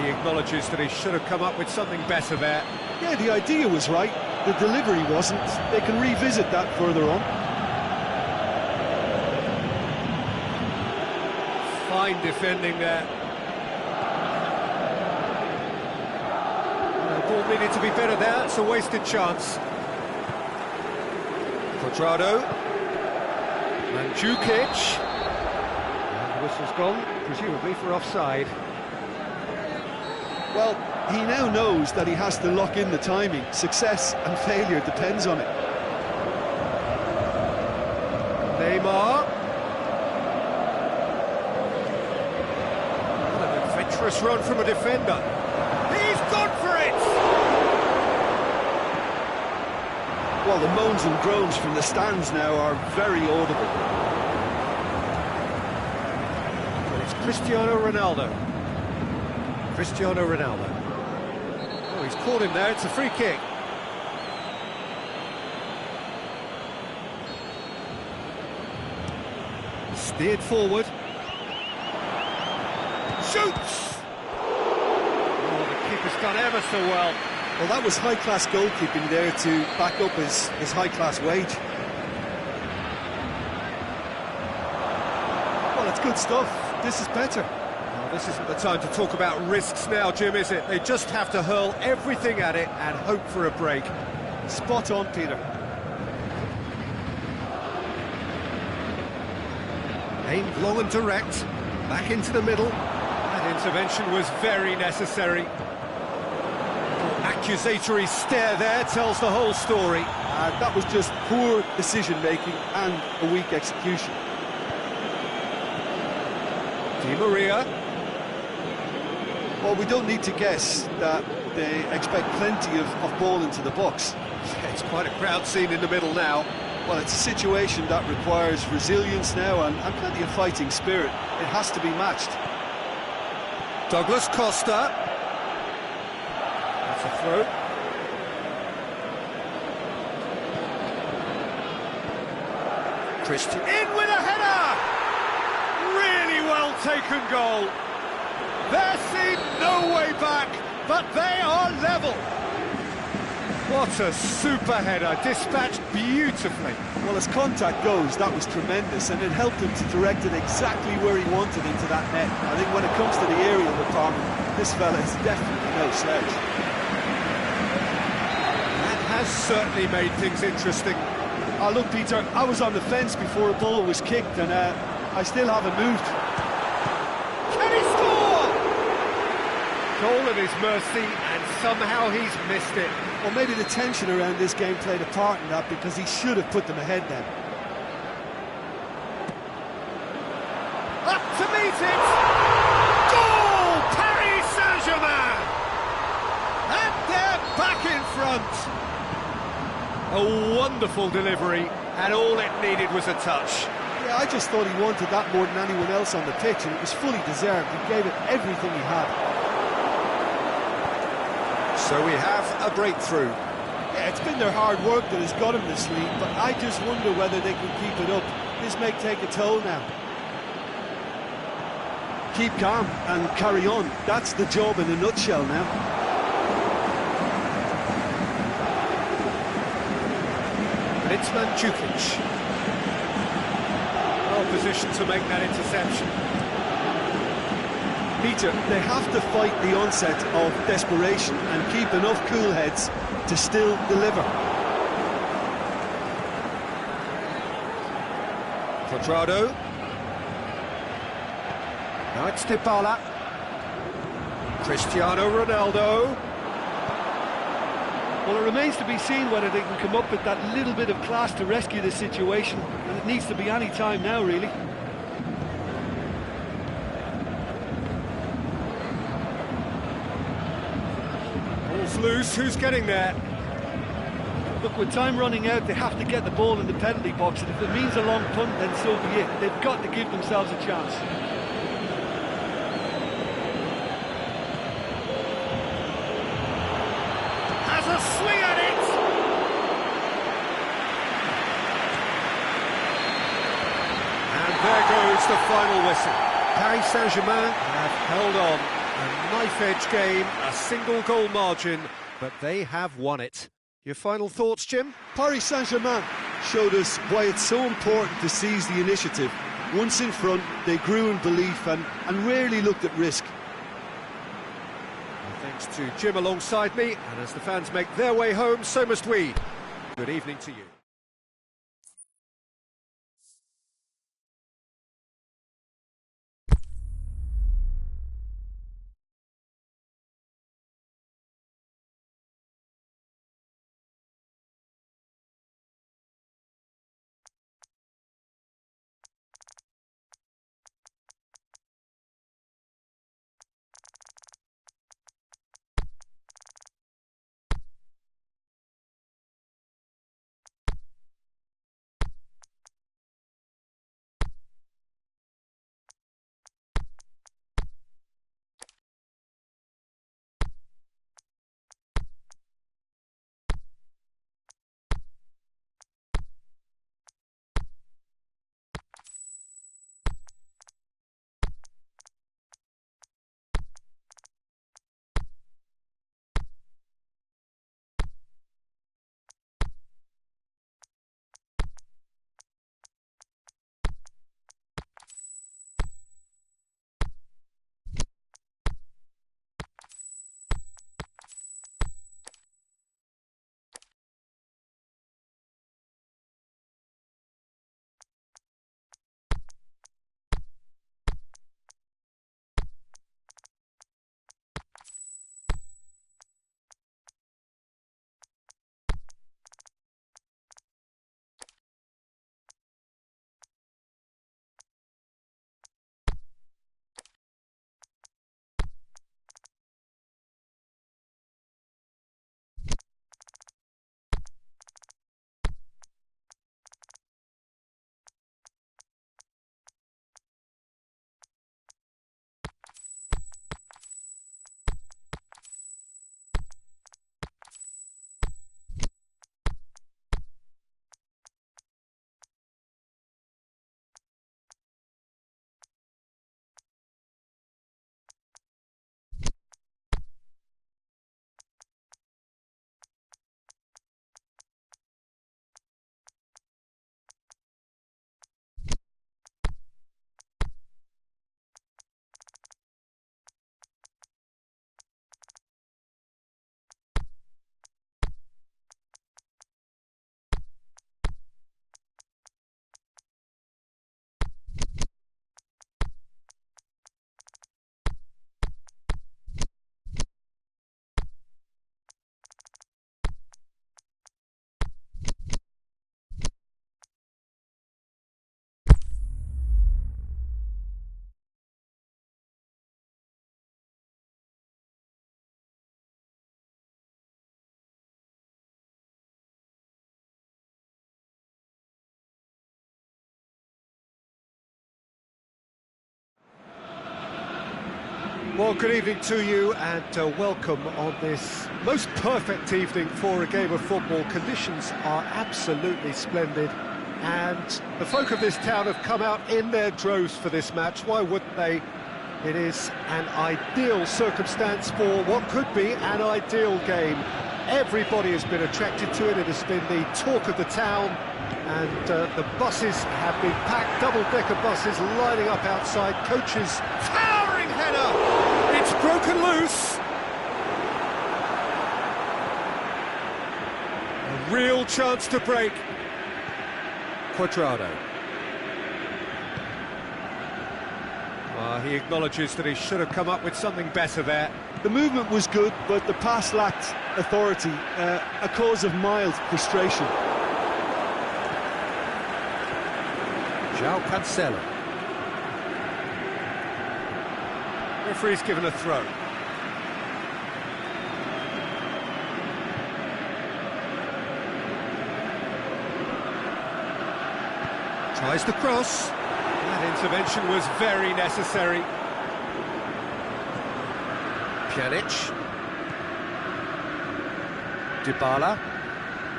He acknowledges that he should have come up with something better there. Yeah, the idea was right, the delivery wasn't. They can revisit that further on. Fine defending there. The ball needed to be better there, it's a wasted chance. Quadrado, Mandzukic, and the whistle's gone, presumably for offside. Well, he now knows that he has to lock in the timing. Success and failure depends on it. Neymar. What an adventurous run from a defender. He's gone for it! Well, the moans and groans from the stands now are very audible. Well, it's Cristiano Ronaldo. Cristiano Ronaldo. Oh, he's caught him there, it's a free kick. Steered forward. Shoots! Oh, the keeper's done ever so well. Well, that was high-class goalkeeping there to back up his high-class wage. Well, it's good stuff. This is better. Well, this isn't the time to talk about risks now, Jim, is it? They just have to hurl everything at it and hope for a break. Spot on, Peter. Aimed long and direct, back into the middle. That intervention was very necessary. Accusatory stare there tells the whole story. That was just poor decision-making and a weak execution. Di Maria. Well, we don't need to guess that they expect plenty of ball into the box. It's quite a crowd scene in the middle now. Well, it's a situation that requires resilience now and plenty of fighting spirit. It has to be matched. Douglas Costa. That's a throw. Christian in with a header! Really well taken goal. There seemed no way back, but they are level. What a super header, dispatched beautifully. Well, as contact goes, that was tremendous, and it helped him to direct it exactly where he wanted into that net. I think when it comes to the aerial department, this fella is definitely no slouch. That has certainly made things interesting. Oh, look, Peter, I was on the fence before a ball was kicked, and I still haven't moved. Can he score? Goal at his mercy, and somehow he's missed it. Well, maybe the tension around this game played a part in that, because he should have put them ahead then. Up to meet it! Goal! Paris Saint-Germain! And they're back in front! A wonderful delivery, and all it needed was a touch. Yeah, I just thought he wanted that more than anyone else on the pitch, and it was fully deserved. He gave it everything he had. So we have a breakthrough. Yeah, it's been their hard work that has got him this lead, but I just wonder whether they can keep it up. This may take a toll now. Keep calm and carry on. That's the job in a nutshell now. It's Mandzukic. Well positioned to make that interception. Peter, they have to fight the onset of desperation and keep enough cool heads to still deliver. Quadrado. Now it's Dybala. Cristiano Ronaldo. Well, it remains to be seen whether they can come up with that little bit of class to rescue the situation, and it needs to be any time now, really. Ball's loose, who's getting there? Look, with time running out, they have to get the ball in the penalty box, and if it means a long punt, then so be it. They've got to give themselves a chance. Has a swing at it! And there goes the final whistle. Paris Saint-Germain have held on. A knife-edge game, a single goal margin, but they have won it. Your final thoughts, Jim? Paris Saint-Germain showed us why it's so important to seize the initiative. Once in front, they grew in belief and rarely looked at risk. Thanks to Jim alongside me, and as the fans make their way home, so must we. Good evening to you. Well, good evening to you and welcome on this most perfect evening for a game of football. Conditions are absolutely splendid and the folk of this town have come out in their droves for this match. Why wouldn't they? It is an ideal circumstance for what could be an ideal game. Everybody has been attracted to it. It has been the talk of the town, and the buses have been packed, double-decker buses lining up outside. Coaches, towering header! It's broken loose! A real chance to break. Cuadrado. He acknowledges that he should have come up with something better there. The movement was good, but the pass lacked authority, a cause of mild frustration. João Cancelo. Referee's given a throw. Tries the cross. That intervention was very necessary. Pjanic. Dybala.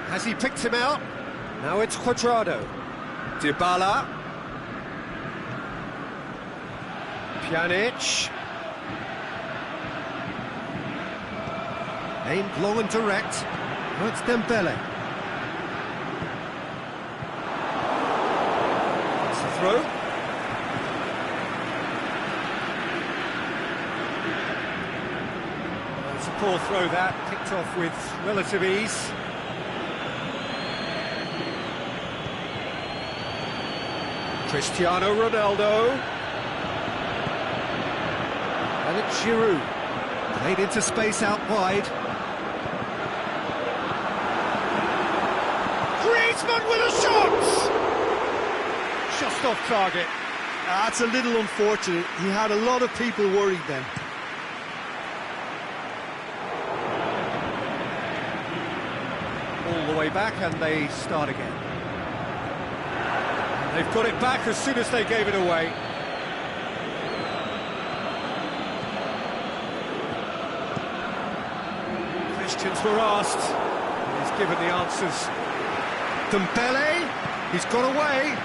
Has he picked him out? Now it's Cuadrado. Dybala. Pjanic. Aimed long and direct. Now it's Dembele. That's the throw. It's a poor throw that, picked off with relative ease. Cristiano Ronaldo. And it's Giroud. Played into space out wide. Griezmann with a shot! Just off target. That's a little unfortunate. He had a lot of people worried then. All the way back and they start again. They've got it back as soon as they gave it away. Questions were asked, and he's given the answers. Dembele, he's got away,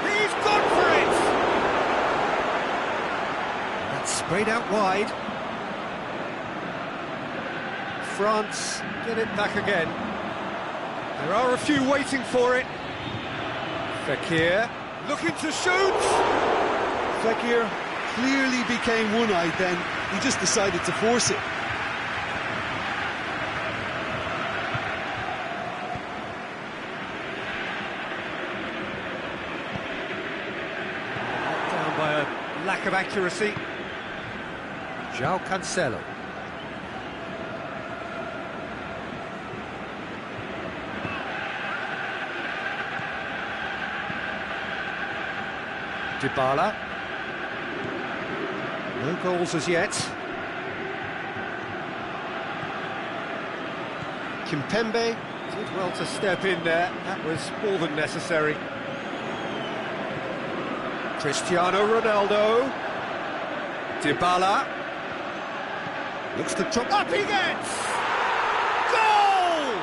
he's gone for it! That's sprayed out wide. France get it back again. There are a few waiting for it. Fekir, looking to shoot! Fekir clearly became one-eyed then. He just decided to force it. Down by a lack of accuracy. João Cancelo. Dybala. No goals as yet. Kimpembe did well to step in there. That was more than necessary. Cristiano Ronaldo. Dybala. Looks to drop. Up he gets! Goal!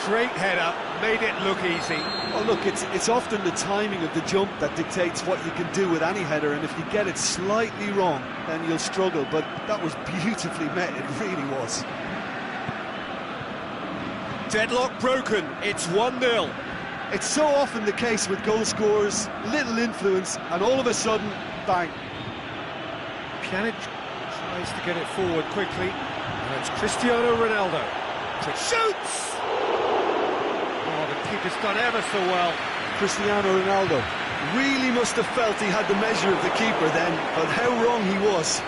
Great header, made it look easy. Oh look, it's often the timing of the jump that dictates what you can do with any header, and if you get it slightly wrong, then you'll struggle, but that was beautifully met, it really was. Deadlock broken, it's 1-0. It's so often the case with goal scorers, little influence, and all of a sudden, bang. Pjanic tries to get it forward quickly, and it's Cristiano Ronaldo. Shoots! Oh, the keeper's done ever so well. Cristiano Ronaldo really must have felt he had the measure of the keeper then, but how wrong he was.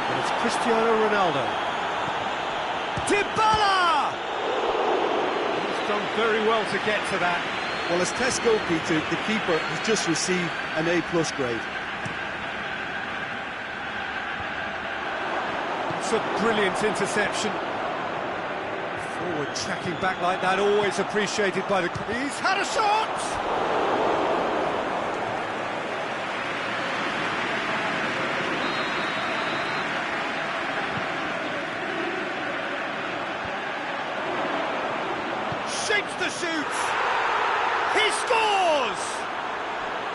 And it's Cristiano Ronaldo. Dybala! He's done very well to get to that. Well, as tests go, Peter, the keeper has just received an A+ grade. It's a brilliant interception. Forward tracking back like that, always appreciated by the... He's had a shot! the shoots! He scores!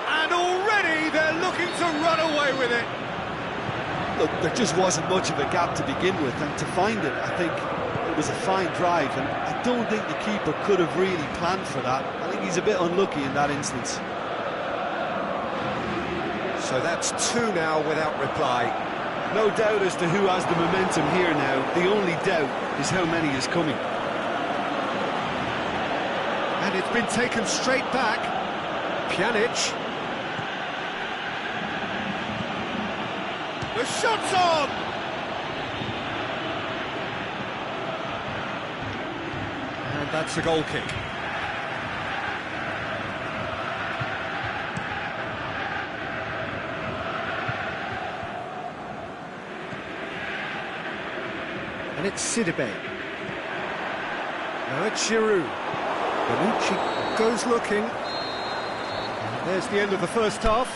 And already they're looking to run away with it. Look, there just wasn't much of a gap to begin with, and to find it, I think it was a fine drive, and I don't think the keeper could have really planned for that. I think he's a bit unlucky in that instance. So that's two now without reply. No doubt as to who has the momentum here now. The only doubt is how many is coming. And it's been taken straight back. Pjanic. The shot's on! And that's a goal kick. And it's Sidibe. Now it's Giroud. Bonucci goes looking. And there's the end of the first half.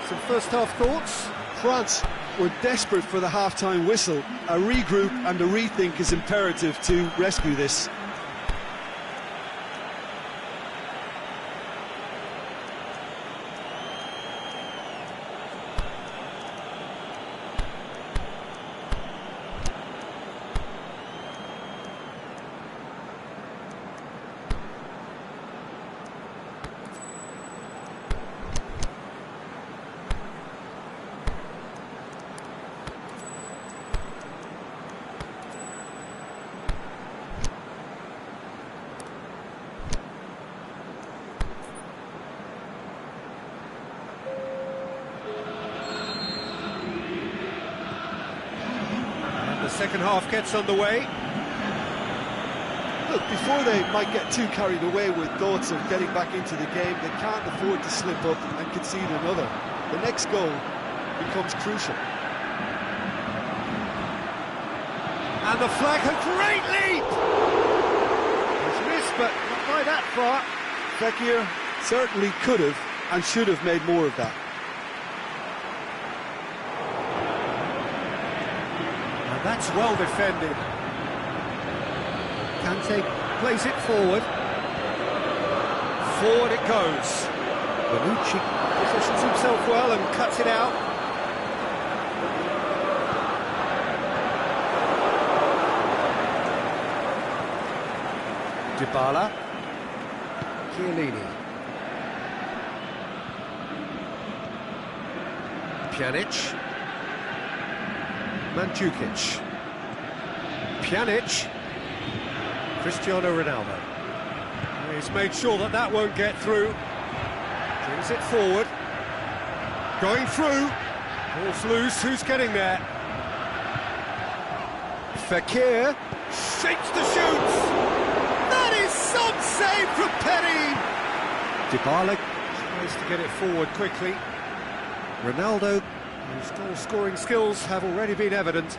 Some first half thoughts? France were desperate for the half-time whistle. A regroup and a rethink is imperative to rescue this. Second half gets underway. Look, before they might get too carried away with thoughts of getting back into the game, they can't afford to slip up and concede another. The next goal becomes crucial. And the flag, a great leap! It's missed, but not by that far. Fekir certainly could have and should have made more of that. That's well defended. Kante plays it forward. Forward it goes. Bonucci positions himself well and cuts it out. Dybala. Chiellini. Pjanic. Mandzukic. Pjanic. Cristiano Ronaldo. He's made sure that that won't get through. Brings it forward. Going through. Ball's loose. Who's getting there? Fekir. Shakes the shoots. That is some save from Penny. Dybala tries to get it forward quickly. Ronaldo, whose goal-scoring skills have already been evident.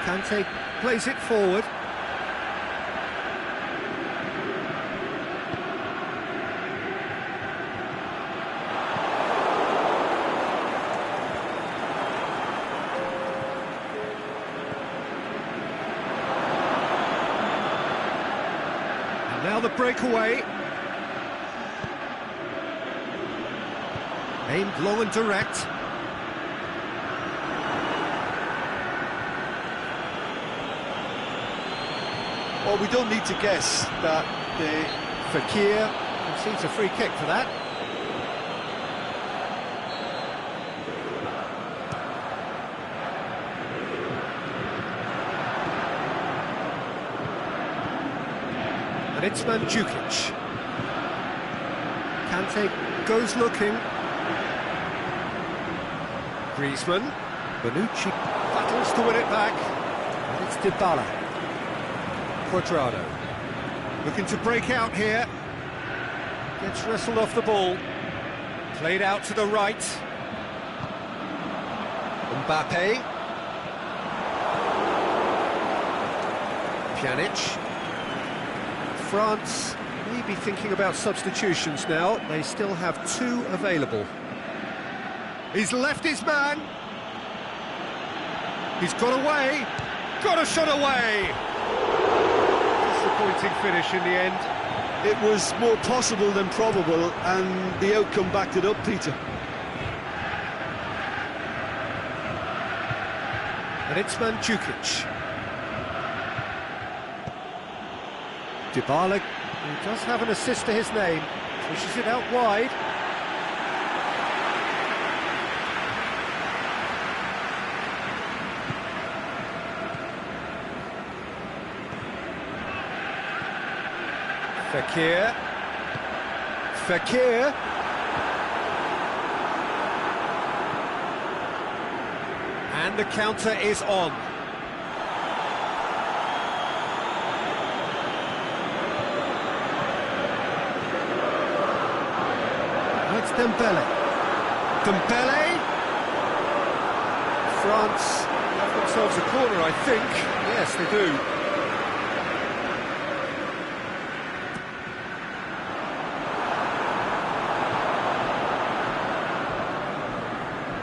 Kante plays it forward. And now the breakaway. Aimed low and direct. Well, we don't need to guess that the Fekir concedes a free kick for that. And it's Mandzukic. Kante goes looking. Griezmann. Bonucci battles to win it back. And it's Dybala. Quadrado. Looking to break out here. Gets wrestled off the ball. Played out to the right. Mbappe. Pjanic. France may be thinking about substitutions now. They still have two available. He's left his man. He's got away. Got a shot away. disappointing finish in the end. It was more possible than probable, and the outcome backed it up, Peter. And it's Mandzukic. Dybala, who does have an assist to his name, pushes it out wide. Fekir. And the counter is on. It's Dembele. France have themselves a corner, I think. Yes, they do.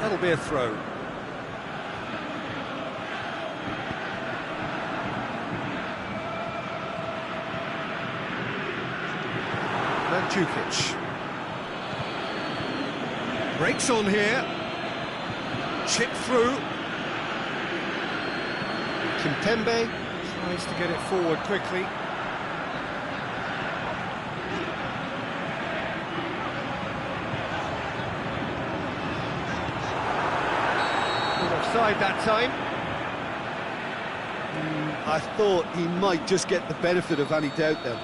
That'll be a throw. Mandzukic. Breaks on here. Chip through. Kimpembe tries to get it forward quickly. Offside that time. I thought he might just get the benefit of any doubt then.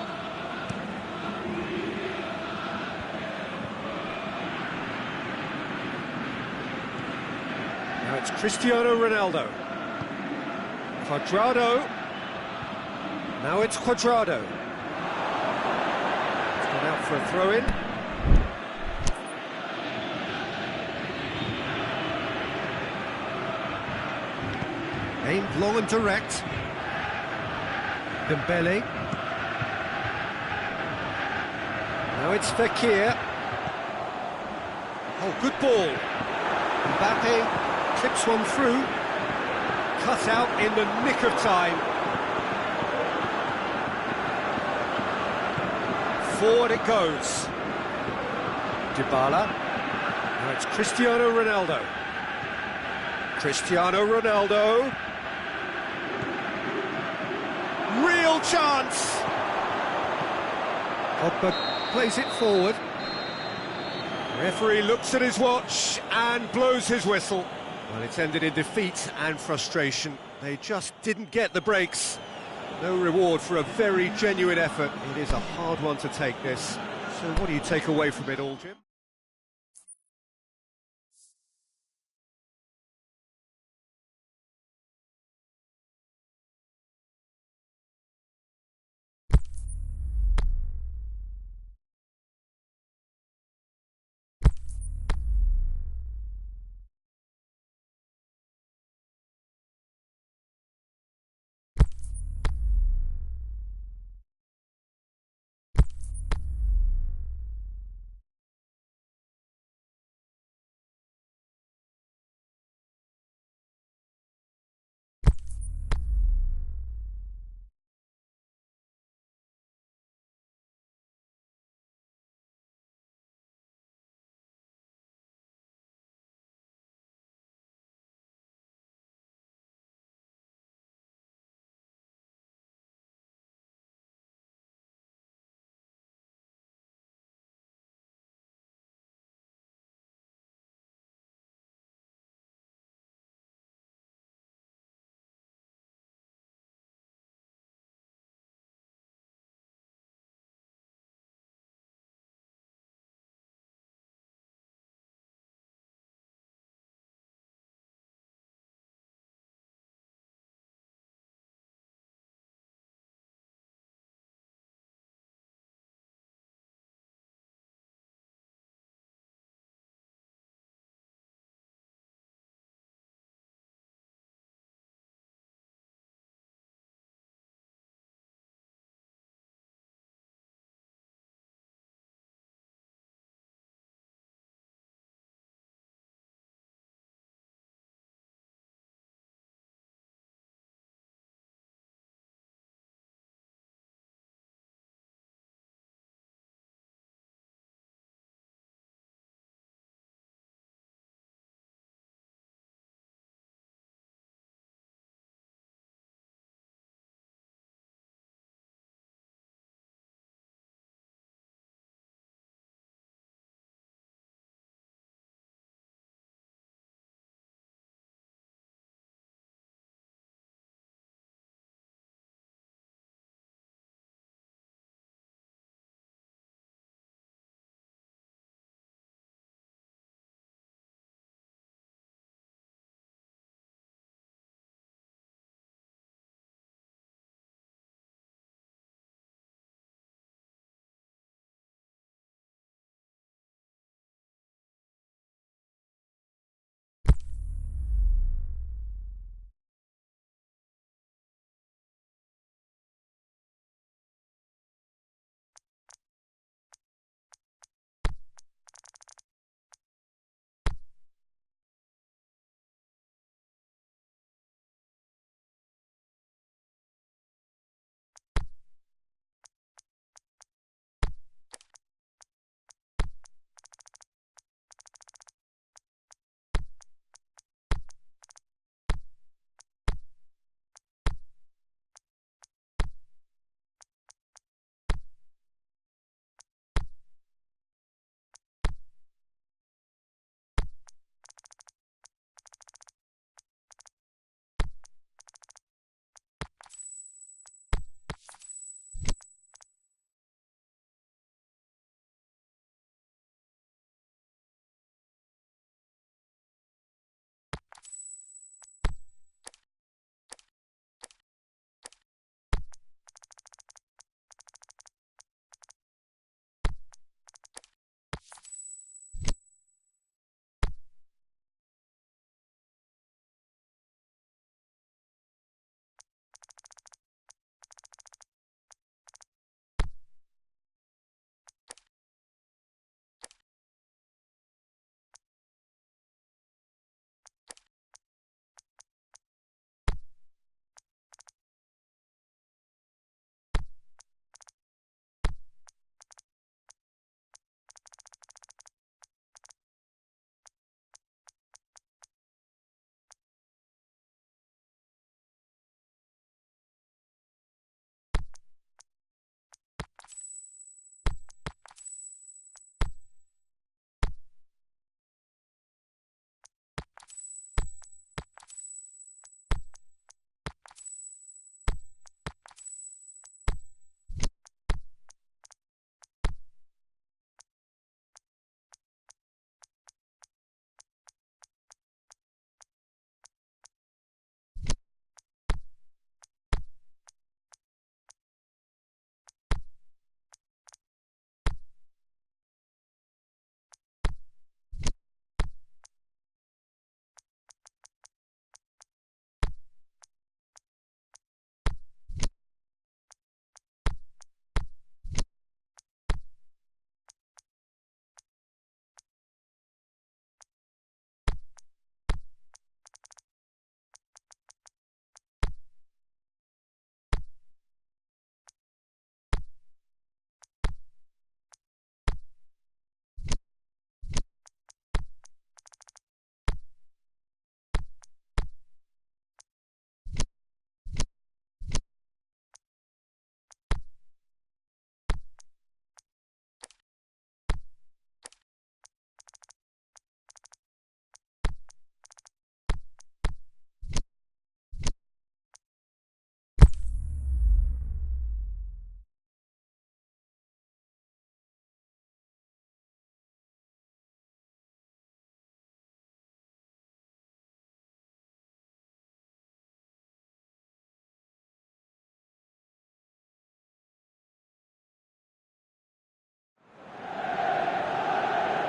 Now it's Cristiano Ronaldo. Cuadrado. Now it's Cuadrado. It's gone out for a throw-in. Aimed long and direct. Dembele. Now it's Fekir. Oh, good ball. Mbappe clips one through. Cut out in the nick of time. Forward it goes. Dybala. Now it's Cristiano Ronaldo. Cristiano Ronaldo. Real chance! Pogba plays it forward. Referee looks at his watch and blows his whistle. Well, it's ended in defeat and frustration. They just didn't get the breaks. No reward for a very genuine effort. It is a hard one to take, this. So what do you take away from it all, Jim?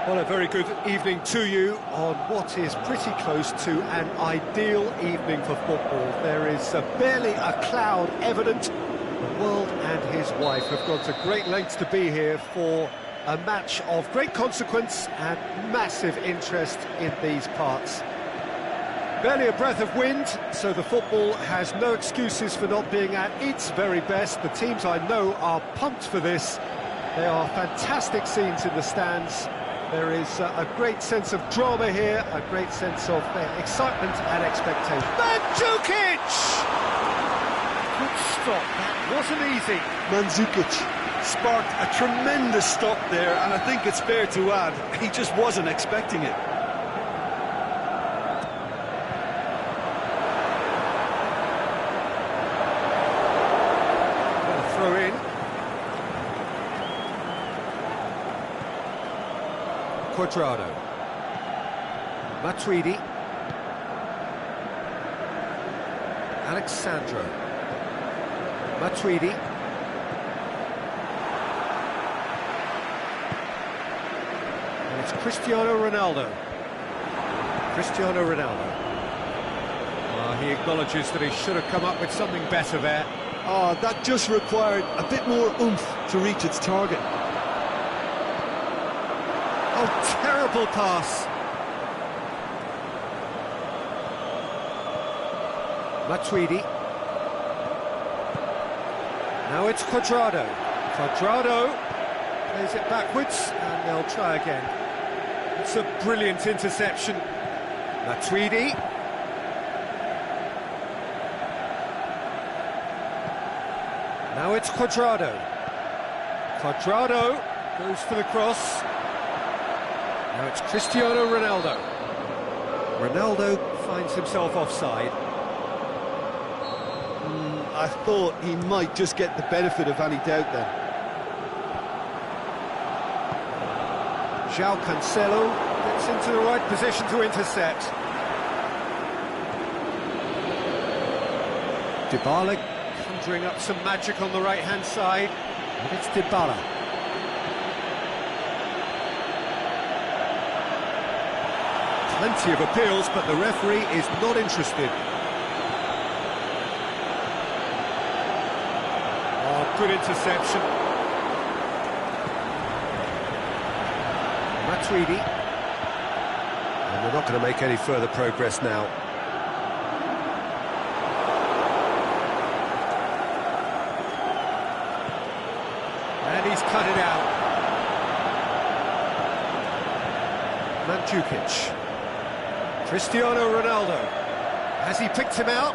Well, a very good evening to you on what is pretty close to an ideal evening for football. There is barely a cloud evident. The world and his wife have gone to great lengths to be here for a match of great consequence and massive interest in these parts. Barely a breath of wind, so the football has no excuses for not being at its very best. The teams I know are pumped for this. There are fantastic scenes in the stands. There is a great sense of drama here, a great sense of excitement and expectation. Mandzukic! Good stop, that wasn't easy. Mandzukic sparked a tremendous stop there, and I think it's fair to add, he just wasn't expecting it. Throw in. Quadrado. Matuidi. Alexandro. Matuidi. And it's Cristiano Ronaldo. Cristiano Ronaldo. He acknowledges that he should have come up with something better there. Oh, that just required a bit more oomph to reach its target. Oh, terrible pass. Matuidi. Now it's Quadrado. Quadrado plays it backwards, and they'll try again. It's a brilliant interception. Matuidi. Now it's Quadrado. Quadrado goes for the cross. Now it's Cristiano Ronaldo. Ronaldo finds himself offside. I thought he might just get the benefit of any doubt then. João Cancelo gets into the right position to intercept. Dybala conjuring up some magic on the right-hand side. And it's Dybala. Plenty of appeals, but the referee is not interested. Oh, good interception. Matuidi. And we're not going to make any further progress now. And he's cut it out. Mandzukic. Cristiano Ronaldo. Has he picked him out?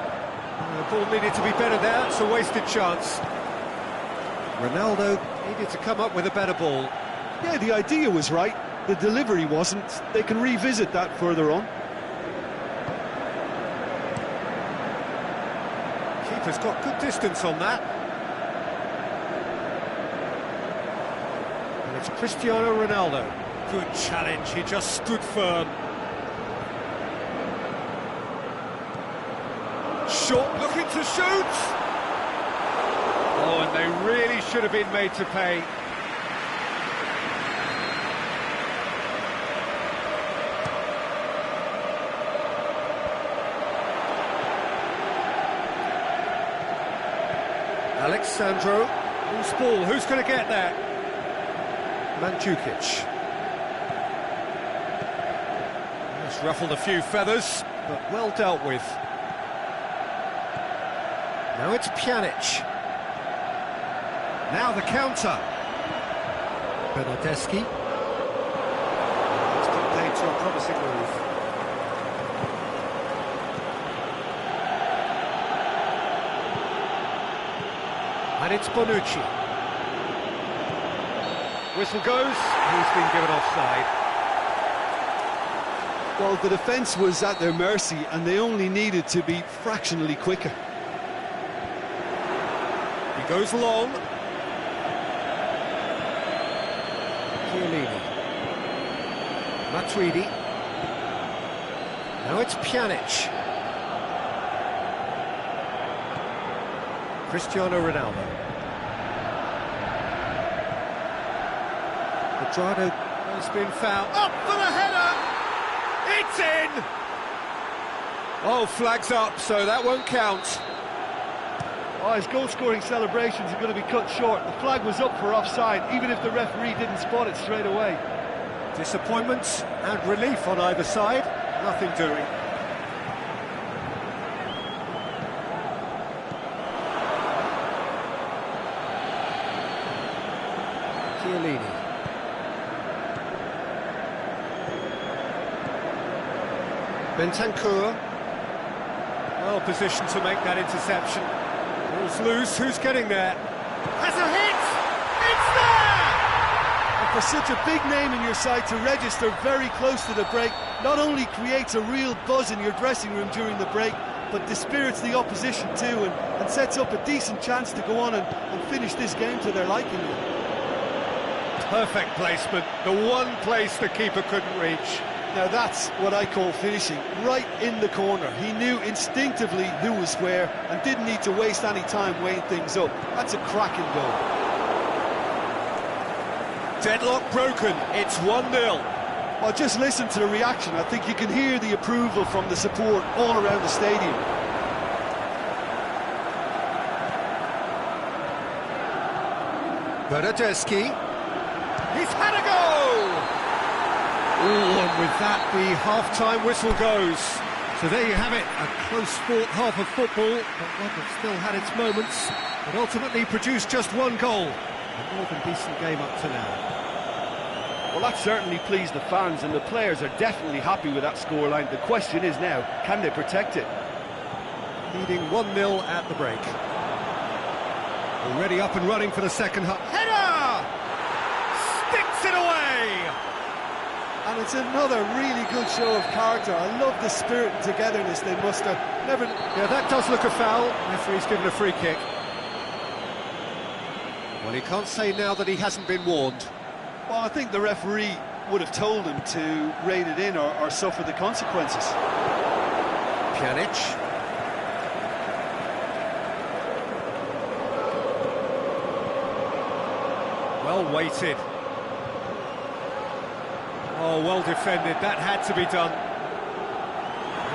The ball needed to be better there, it's a wasted chance. Ronaldo needed to come up with a better ball. Yeah, the idea was right, the delivery wasn't. They can revisit that further on. Keeper's got good distance on that. And it's Cristiano Ronaldo. Good challenge, he just stood firm. Short, looking to shoot! Oh, and they really should have been made to pay. Alexandro, loose ball, who's going to get there? Mandzukic. It's ruffled a few feathers, but well dealt with. Now it's Pjanic. Now the counter. Bernardeschi. It's got paid to a promising move. And it's Bonucci. Whistle goes, he's been given offside. Well, the defence was at their mercy, and they only needed to be fractionally quicker. He goes long. Chiellini. Matuidi. Now it's Pjanic. Cristiano Ronaldo. Quadrado It's been fouled. Up for the header! It's in! Oh, flags up, so that won't count. Oh, his goal-scoring celebrations are going to be cut short. The flag was up for offside, even if the referee didn't spot it straight away. Disappointment and relief on either side. Nothing doing. Chiellini. Bentancur. Well positioned to make that interception. Ball's loose, who's getting there? Has a hit! It's there! And for such a big name in your side to register very close to the break, not only creates a real buzz in your dressing room during the break, but dispirits the opposition too, and sets up a decent chance to go on and finish this game to their liking. Perfect placement, the one place the keeper couldn't reach. Now that's what I call finishing, right in the corner. He knew instinctively who was where and didn't need to waste any time weighing things up. That's a cracking goal. Deadlock broken, it's 1-0. Well, just listen to the reaction. I think you can hear the approval from the support all around the stadium. Bernardeschi. He's had a go! Oh, and with that, the half-time whistle goes. So there you have it, a close fought half of football, but one that still had its moments, but ultimately produced just one goal. A more than decent game up to now. Well, that certainly pleased the fans, and the players are definitely happy with that scoreline. The question is now, can they protect it? Leading 1-0 at the break. Already up and running for the second half. Header! Sticks it away! And it's another really good show of character. I love the spirit and togetherness they muster. Never... Yeah, that does look a foul. Referee's given a free kick. Well, he can't say now that he hasn't been warned. Well, I think the referee would have told him to rein it in or suffer the consequences. Pjanic. Well weighted. Oh, well defended, that had to be done.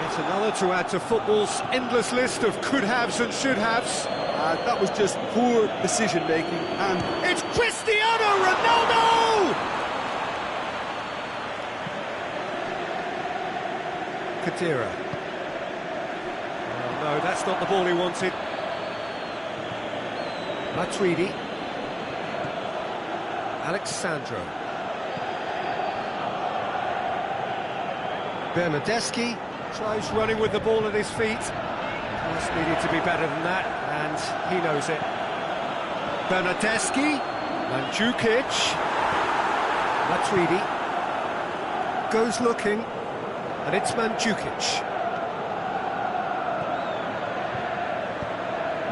It's another to add to football's endless list of could-haves and should-haves. That was just poor decision-making, and... It's Cristiano Ronaldo! Kadira. Oh, no, that's not the ball he wanted. Matuidi. Alexandro. Bernardeschi tries running with the ball at his feet. Pass needed to be better than that, and he knows it. Bernardeschi, Mandzukic, Matuidi goes looking, and it's Mandzukic.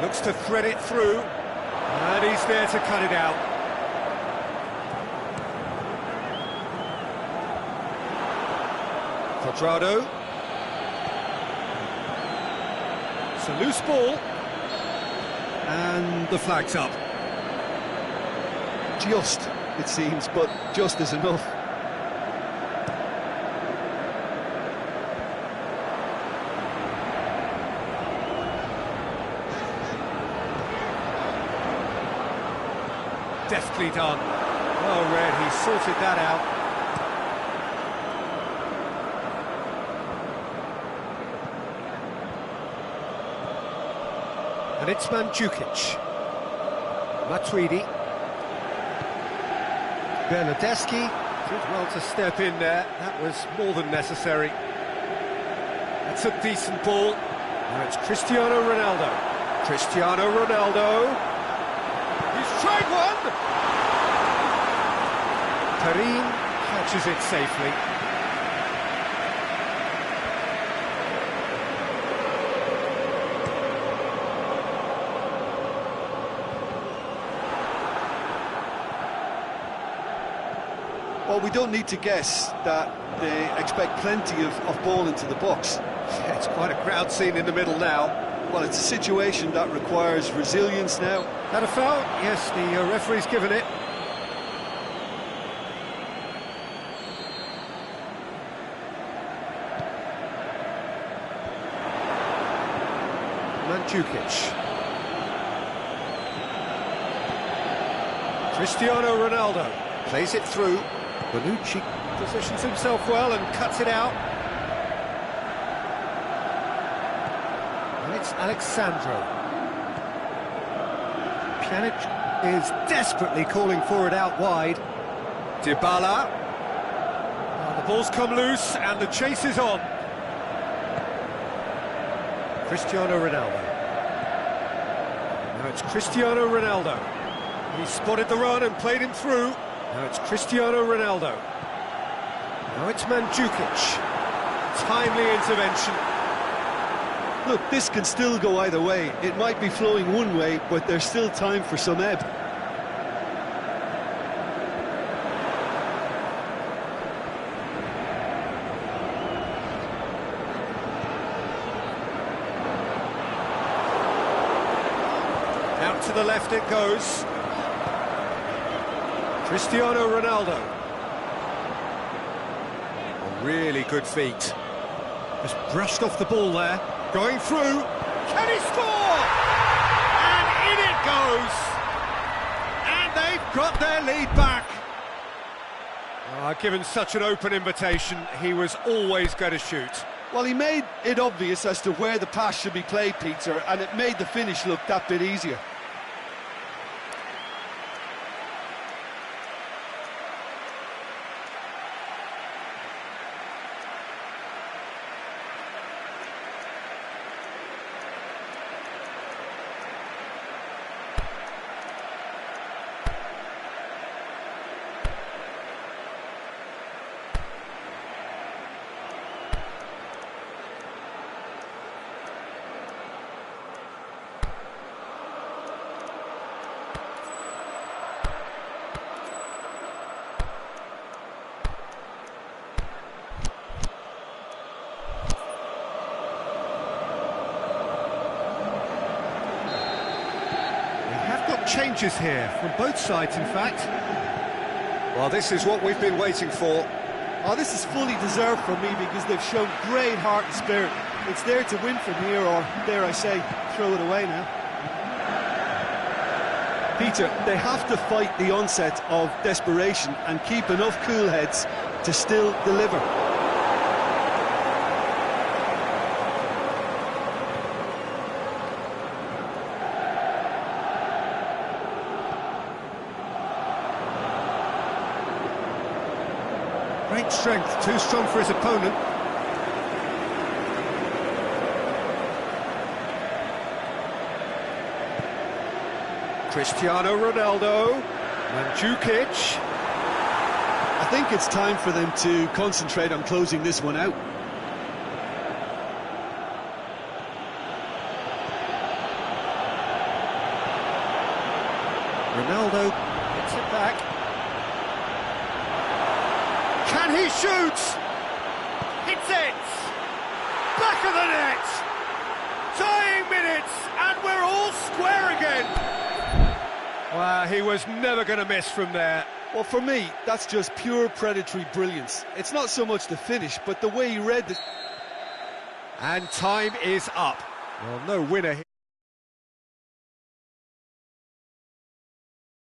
Looks to thread it through, and he's there to cut it out. Quadrado. It's a loose ball. And the flag's up. Just, it seems, but just is enough. Deftly done. Well read, he sorted that out. And it's Mandzukic. Matuidi. Bernardeschi did well to step in there. That was more than necessary. That's a decent ball. Now it's Cristiano Ronaldo. Cristiano Ronaldo. He's tried one! Karim catches it safely. Well, we don't need to guess that they expect plenty of ball into the box. Yeah, it's quite a crowd scene in the middle now. Well, it's a situation that requires resilience now. That a foul? Yes, the referee's given it. Mandzukic. Cristiano Ronaldo plays it through. Bonucci positions himself well and cuts it out. And it's Alexandro. Pjanic is desperately calling for it out wide. Dybala. The ball's come loose and the chase is on. Cristiano Ronaldo. Now it's Cristiano Ronaldo. He spotted the run and played him through. Now it's Cristiano Ronaldo. Now it's Mandzukic. Timely intervention. Look, this can still go either way. It might be flowing one way, but there's still time for some ebb. Out to the left it goes. Cristiano Ronaldo. A really good feet. Just brushed off the ball there. Going through. Can he score? And in it goes. And they've got their lead back. Given such an open invitation, he was always going to shoot. Well, he made it obvious as to where the pass should be played, Peter, and it made the finish look that bit easier. Changes here from both sides, in fact. Well, this is what we've been waiting for. Oh, this is fully deserved for me because they've shown great heart and spirit. It's there to win from here, or dare I say, throw it away now. Peter, they have to fight the onset of desperation and keep enough cool heads to still deliver. Great strength, too strong for his opponent. Cristiano Ronaldo, Mandzukic. I think it's time for them to concentrate on closing this one out. Ronaldo gets it back. Can he shoot? Hits it! Back of the net! Tying minutes, and we're all square again! Wow, he was never going to miss from there. Well, for me, that's just pure predatory brilliance. It's not so much the finish, but the way he read it. And time is up. Well, no winner here.